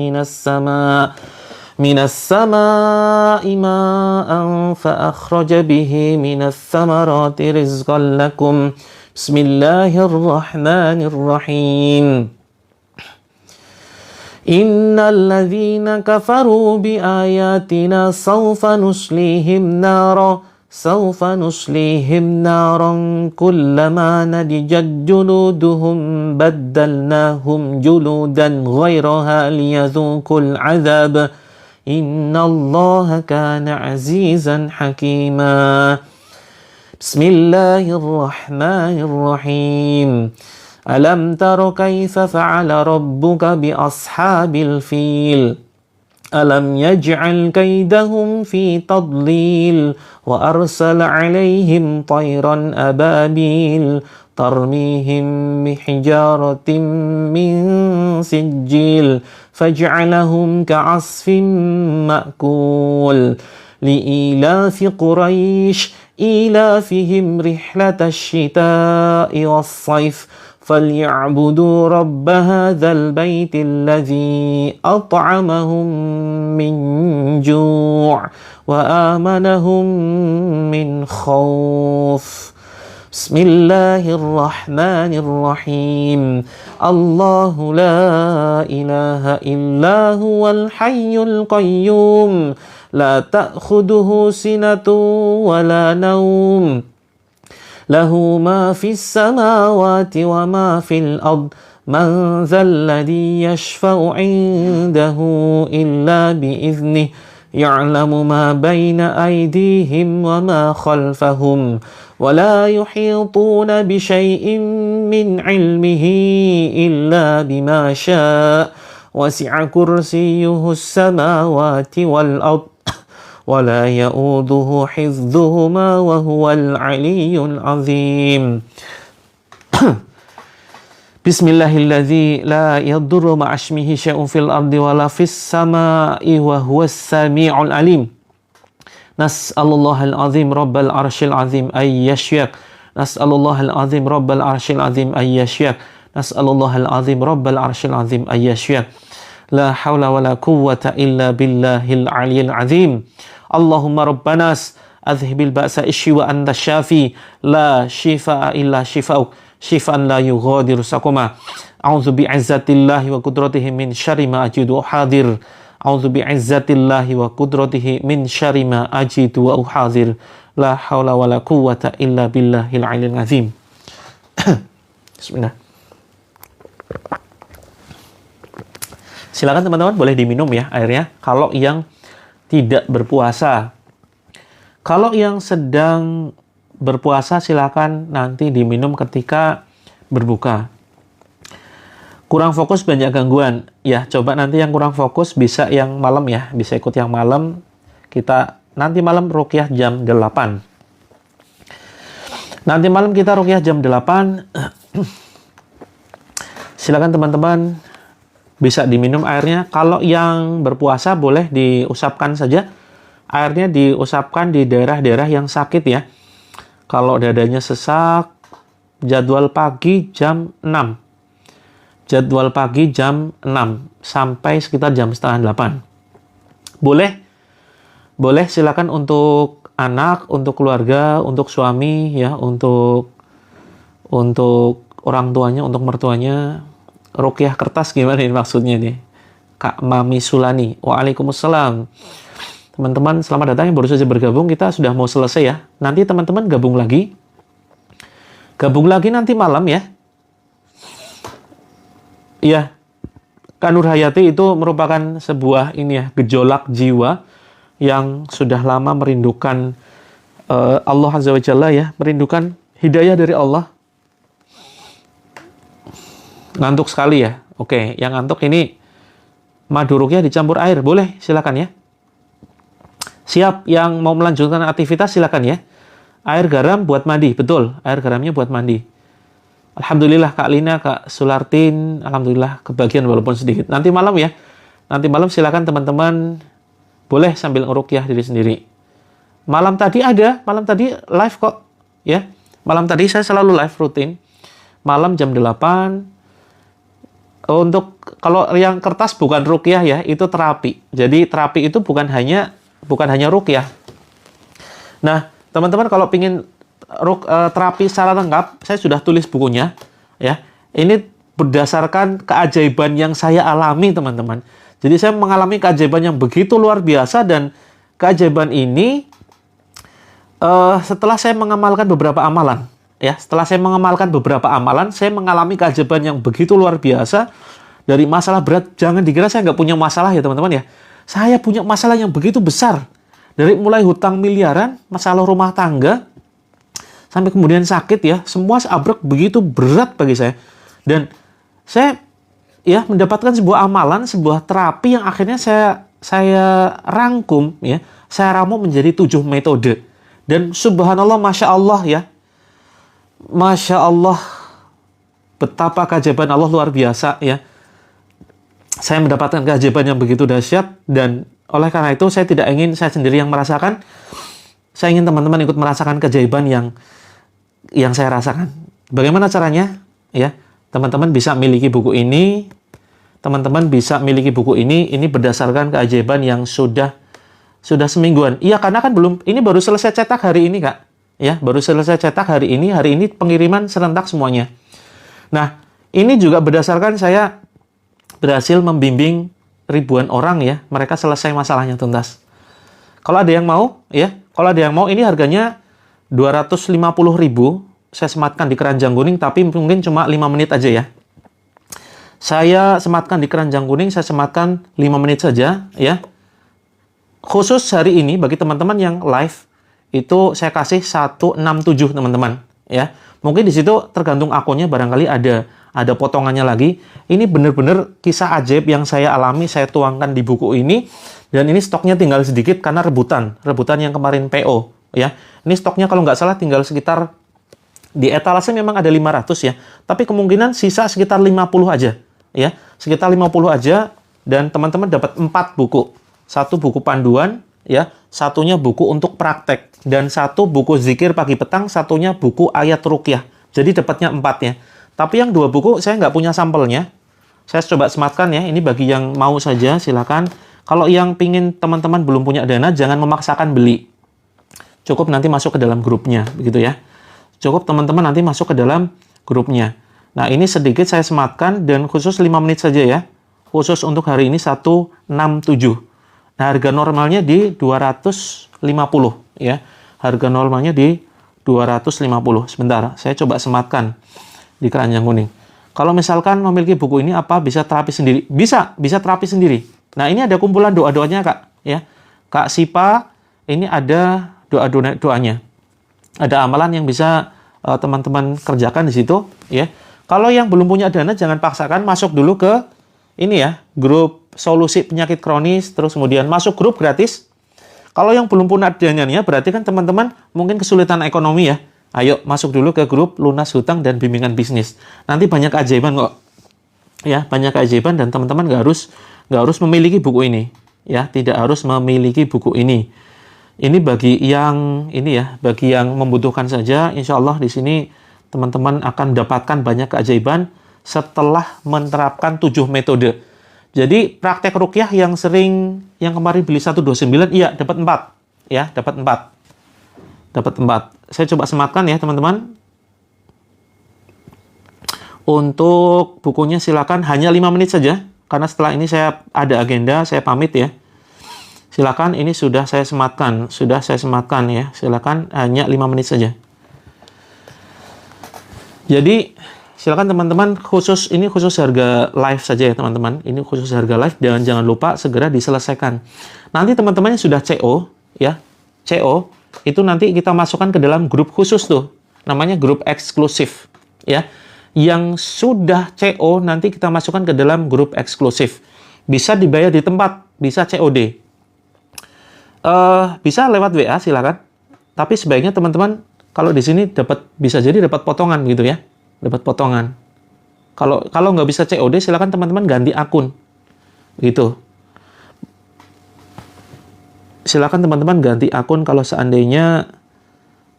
minas sama'i ma'an fa akhraja bihi minas samarati rizqan lakum. Bismillahirrahmanirrahim. Innal ladzina kafaru bi ayatina sawfa nuslihim naran kullama nadijat juluduhum baddalnahum juludan ghairaha liyadhuqul azab innallaha kana azizan hakima. Bismillahirrahmanirrahim. Alam tara kaifa fa'ala rabbuka bi ashabil fil. Alam yaj'al kaidahum fi tadlil wa arsala 'alaihim tayran ababil tarmihim bihijaratin min sijil faj'alahum ka'asfin ma'kul. Li'ilafi Quraisy إيلافهم رحلة الشتاء والصيف فليعبدوا رب هذا البيت الذي أطعمهم من جوع وآمنهم من خوف. بسم الله الرحمن الرحيم. الله لا إله إلا هو الحي القيوم لا تأخذه سنة ولا نوم له ما في السماوات وما في الأرض من ذا الذي يشفع عنده إلا بإذنه يعلم ما بين أيديهم وما خلفهم ولا يحيطون بشيء من علمه إلا بما شاء وسع كرسيه السماوات والأرض ولا يؤوده حفظهما وهو العلي العظيم. Bismillahilladzi la yadurru ma'asmihi syai'un fil ardi wala fis sama'i wa huwas sami'ul alim. Nas'alullahal azim rabbal arsyil azim ay yashyak. Nas'alullahal azim rabbal arsyil azim ay yashyak. Nas'alullahal azim rabbal arsyil azim ay yashyak. La haula wala quwwata illa billahil aliyyil azim. Allahumma rabbanas adhhibil ba'sa ishfi wa anta syafi la shifaa illa shifauk shifaan la yughadiru saqama. A'udzu bi'izzatillahi wa qudratihi min syarri ma ajidu hadir. A'udzu bi'izzatillahi wa qudratihi min syarri ma ajidu wa uhadir. La haula wala quwwata illa billahil aliyyil azim. Bismillah. Silakan teman-teman boleh diminum ya airnya kalau yang tidak berpuasa. Kalau yang sedang berpuasa silakan nanti diminum ketika berbuka. Kurang fokus banyak gangguan. Ya, coba nanti yang kurang fokus bisa yang malam ya, bisa ikut yang malam. Kita nanti malam ruqyah jam 8. Nanti malam kita ruqyah jam 8. Silakan teman-teman bisa diminum airnya. Kalau yang berpuasa boleh diusapkan saja. Airnya diusapkan di daerah-daerah yang sakit ya. Kalau dadanya sesak, jadwal pagi jam 6. Jadwal pagi jam 6 sampai sekitar jam setengah 8. Boleh silakan untuk anak, untuk keluarga, untuk suami ya, untuk orang tuanya, untuk mertuanya. Ruqyah kertas gimana ini maksudnya nih? Kak Mami Sulani. Waalaikumsalam. Teman-teman, selamat datang yang baru saja bergabung. Kita sudah mau selesai ya. Nanti teman-teman gabung lagi. Gabung lagi nanti malam ya. Iya. Kak Nur Hayati itu merupakan sebuah ini ya, gejolak jiwa yang sudah lama merindukan Allah Azza wa Jalla ya, merindukan hidayah dari Allah. Ngantuk sekali ya. Oke, yang ngantuk ini madu ruqyah dicampur air. Boleh, silakan ya. Siap yang mau melanjutkan aktivitas silakan ya. Air garam buat mandi, betul. Air garamnya buat mandi. Alhamdulillah Kak Lina, Kak Sulartin, alhamdulillah kebagian walaupun sedikit. Nanti malam ya. Nanti malam silakan teman-teman boleh sambil ngeruqyah diri sendiri. Malam tadi live kok ya. Malam tadi saya selalu live rutin. Malam jam 8. Untuk kalau yang kertas bukan ruqyah ya, itu terapi. Jadi terapi itu bukan hanya ruqyah. Nah, teman-teman kalau pingin terapi secara lengkap, saya sudah tulis bukunya ya. Ini berdasarkan keajaiban yang saya alami, teman-teman. Jadi saya mengalami keajaiban yang begitu luar biasa, dan keajaiban ini setelah saya mengamalkan beberapa amalan. Ya, setelah saya mengamalkan beberapa amalan, saya mengalami keajaiban yang begitu luar biasa. Dari masalah berat, jangan dikira saya nggak punya masalah ya teman-teman ya. Saya punya masalah yang begitu besar. Dari mulai hutang miliaran, masalah rumah tangga, sampai kemudian sakit ya. Semua abrek begitu berat bagi saya. Dan saya ya mendapatkan sebuah amalan, sebuah terapi yang akhirnya saya rangkum ya. Saya ramu menjadi 7 metode. Dan subhanallah, masya Allah ya. Masya Allah, betapa keajaiban Allah luar biasa ya. Saya mendapatkan keajaiban yang begitu dahsyat, dan oleh karena itu saya tidak ingin saya sendiri yang merasakan. Saya ingin teman-teman ikut merasakan keajaiban yang saya rasakan. Bagaimana caranya? Ya, teman-teman bisa miliki buku ini. Teman-teman bisa miliki buku ini. Ini berdasarkan keajaiban yang sudah semingguan. Iya, karena kan ini baru selesai cetak hari ini, Kak. Ya, baru selesai cetak hari ini. Hari ini pengiriman serentak semuanya. Nah, ini juga berdasarkan saya berhasil membimbing ribuan orang ya. Mereka selesai masalahnya tuntas. Kalau ada yang mau, ya. Kalau ada yang mau, ini harganya 250.000. Saya sematkan di keranjang kuning, tapi mungkin cuma 5 menit aja ya. Saya sematkan di keranjang kuning, saya sematkan 5 menit saja ya. Khusus hari ini, bagi teman-teman yang live, itu saya kasih 167 teman-teman ya. Mungkin di situ tergantung akunnya, barangkali ada potongannya lagi. Ini benar-benar kisah ajaib yang saya alami, saya tuangkan di buku ini, dan ini stoknya tinggal sedikit karena rebutan yang kemarin PO ya. Ini stoknya kalau nggak salah tinggal sekitar, di etalase memang ada 500 ya, tapi kemungkinan sisa sekitar 50 aja ya. Sekitar 50 aja, dan teman-teman dapat 4 buku. 1 buku panduan ya, satunya buku untuk praktek, dan 1 buku zikir pagi petang, satunya buku ayat ruqyah. Jadi dapatnya 4 ya. Tapi yang 2 buku saya nggak punya sampelnya. Saya coba sematkan ya. Ini bagi yang mau saja silakan. Kalau yang pingin teman-teman belum punya dana, jangan memaksakan beli. Cukup nanti masuk ke dalam grupnya, begitu ya. Cukup teman-teman nanti masuk ke dalam grupnya. Nah, ini sedikit saya sematkan, dan khusus 5 menit saja ya. Khusus untuk hari ini 167. Nah, harga normalnya di 250 ya. Harga normalnya di 250. Sebentar, saya coba sematkan di keranjang kuning. Kalau misalkan memiliki buku ini apa bisa terapi sendiri? Bisa terapi sendiri. Nah, ini ada kumpulan doa-doanya, Kak, ya. Kak Sipa, ini ada doanya. Ada amalan yang bisa teman-teman kerjakan di situ, ya. Kalau yang belum punya dana jangan paksakan, masuk dulu ke ini ya, grup solusi penyakit kronis, terus kemudian masuk grup gratis. Kalau yang belum punya dananya berarti kan teman-teman mungkin kesulitan ekonomi ya. Ayo masuk dulu ke grup lunas hutang dan bimbingan bisnis. Nanti banyak keajaiban kok. Ya, banyak keajaiban dan teman-teman nggak harus memiliki buku ini. Ya, tidak harus memiliki buku ini. Ini bagi yang ini ya, bagi yang membutuhkan saja. Insya Allah di sini teman-teman akan dapatkan banyak keajaiban setelah menerapkan 7 metode. Jadi praktek ruqyah yang kemarin beli 129, iya dapat 4. Ya, dapat 4. Dapat 4. Saya coba sematkan ya teman-teman. Untuk bukunya silakan hanya 5 menit saja. Karena setelah ini saya ada agenda, saya pamit ya. Silakan, ini sudah saya sematkan ya. Silakan hanya 5 menit saja. Jadi silakan teman-teman, ini khusus harga live saja ya teman-teman. Ini khusus harga live dan jangan lupa segera diselesaikan. Nanti teman-teman yang sudah CO ya, CO itu nanti kita masukkan ke dalam grup khusus tuh. Namanya grup eksklusif ya. Yang sudah CO nanti kita masukkan ke dalam grup eksklusif. Bisa dibayar di tempat, bisa COD. Bisa lewat WA silakan. Tapi sebaiknya teman-teman kalau di sini bisa jadi dapat potongan gitu ya. Dapat potongan. Kalau nggak bisa COD silakan teman-teman ganti akun. Gitu. Silakan teman-teman ganti akun kalau seandainya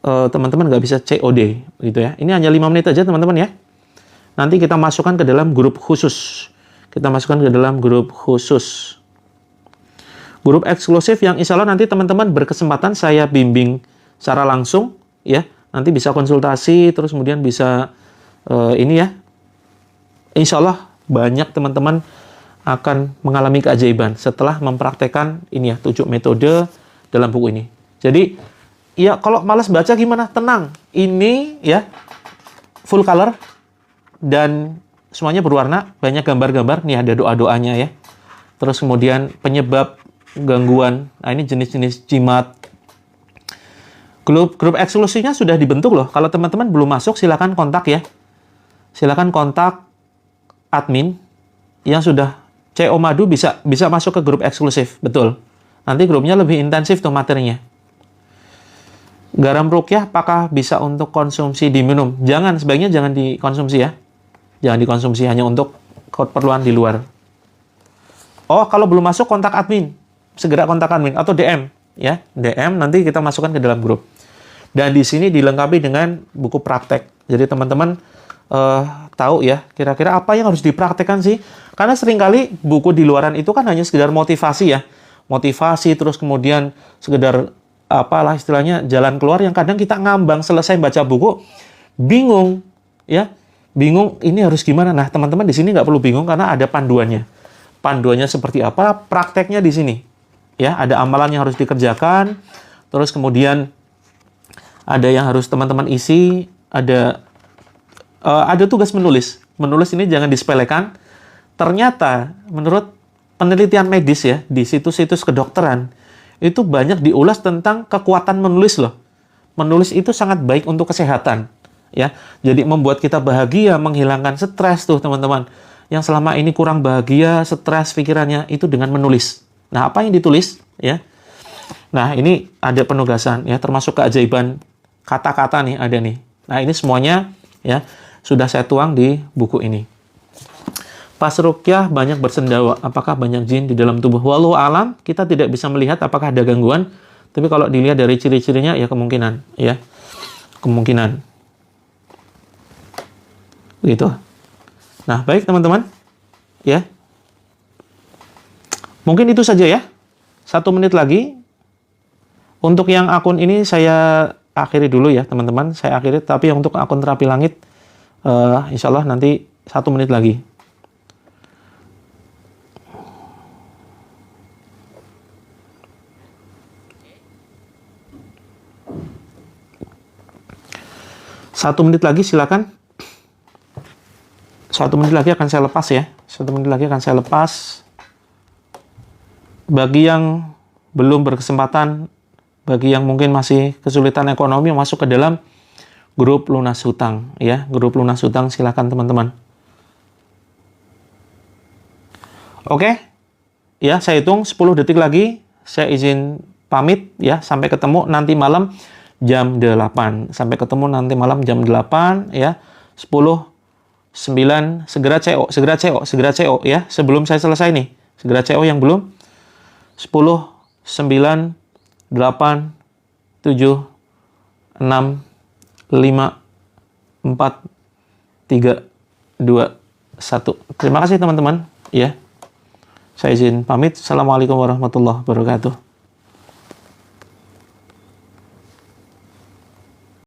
teman-teman nggak bisa COD gitu ya. Ini hanya 5 menit aja teman-teman ya. Nanti kita masukkan ke dalam grup khusus. Kita masukkan ke dalam grup khusus. Grup eksklusif yang insya Allah nanti teman-teman berkesempatan saya bimbing secara langsung ya. Nanti bisa konsultasi terus kemudian bisa ini ya. Insya Allah banyak teman-teman akan mengalami keajaiban setelah mempraktekkan ini ya 7 metode dalam buku ini. Jadi ya kalau malas baca gimana? Tenang. Ini ya full color dan semuanya berwarna, banyak gambar-gambar. Nih ada doa-doanya ya. Terus kemudian penyebab gangguan. Nah, ini jenis-jenis jimat. Grup eksklusifnya sudah dibentuk loh. Kalau teman-teman belum masuk silakan kontak ya. Silakan kontak admin yang sudah CO Madu bisa masuk ke grup eksklusif, betul. Nanti grupnya lebih intensif tuh materinya. Garam ruqyah apakah bisa untuk konsumsi diminum? Sebaiknya jangan dikonsumsi ya. Jangan dikonsumsi, hanya untuk keperluan di luar. Oh, kalau belum masuk kontak admin. Segera kontak admin atau DM ya. DM nanti kita masukkan ke dalam grup. Dan di sini dilengkapi dengan buku praktek. Jadi teman-teman tahu ya kira-kira apa yang harus dipraktekkan sih. Karena seringkali buku di luaran itu kan hanya sekedar motivasi ya. Motivasi terus kemudian sekedar apalah istilahnya jalan keluar yang kadang kita ngambang selesai baca buku bingung ya. Bingung ini harus gimana? Nah, teman-teman di sini nggak perlu bingung karena ada panduannya. Panduannya seperti apa? Prakteknya di sini. Ya, ada amalan yang harus dikerjakan. Terus kemudian ada yang harus teman-teman isi. Ada tugas menulis. Menulis ini jangan disepelekan. Ternyata menurut penelitian medis ya di situs-situs kedokteran itu banyak diulas tentang kekuatan menulis loh. Menulis itu sangat baik untuk kesehatan. Ya, jadi membuat kita bahagia, menghilangkan stres tuh teman-teman. Yang selama ini kurang bahagia, stres pikirannya itu dengan menulis. Nah, apa yang ditulis ya? Nah, ini ada penugasan ya, termasuk keajaiban kata-kata nih ada nih. Nah, ini semuanya ya sudah saya tuang di buku ini. Pas ruqyah banyak bersendawa, apakah banyak jin di dalam tubuh? Wallahu alam, kita tidak bisa melihat apakah ada gangguan, tapi kalau dilihat dari ciri-cirinya ya kemungkinan ya. Kemungkinan. Gitu. Nah, baik teman-teman. Ya. Mungkin itu saja ya. 1 menit lagi. Untuk yang akun ini saya akhiri dulu ya, teman-teman. Saya akhiri, tapi untuk akun terapi langit insya Allah nanti 1 menit lagi. Satu menit lagi silakan. 1 menit lagi akan saya lepas ya. 1 menit lagi akan saya lepas. Bagi yang belum berkesempatan, bagi yang mungkin masih kesulitan ekonomi, masuk ke dalam grup lunas hutang ya. Grup lunas hutang, silakan teman-teman. Oke. Ya, saya hitung 10 detik lagi. Saya izin pamit ya. Sampai ketemu nanti malam jam 8. Sampai ketemu nanti malam jam 8 ya. 10, 9, segera CO, segera CO, segera CO ya. Sebelum saya selesai nih. Segera CO yang belum. 10, 9, 8, 7, 6, 5, 4, 3, 2, 1. Terima kasih teman-teman ya. Saya izin pamit. Assalamualaikum warahmatullahi wabarakatuh.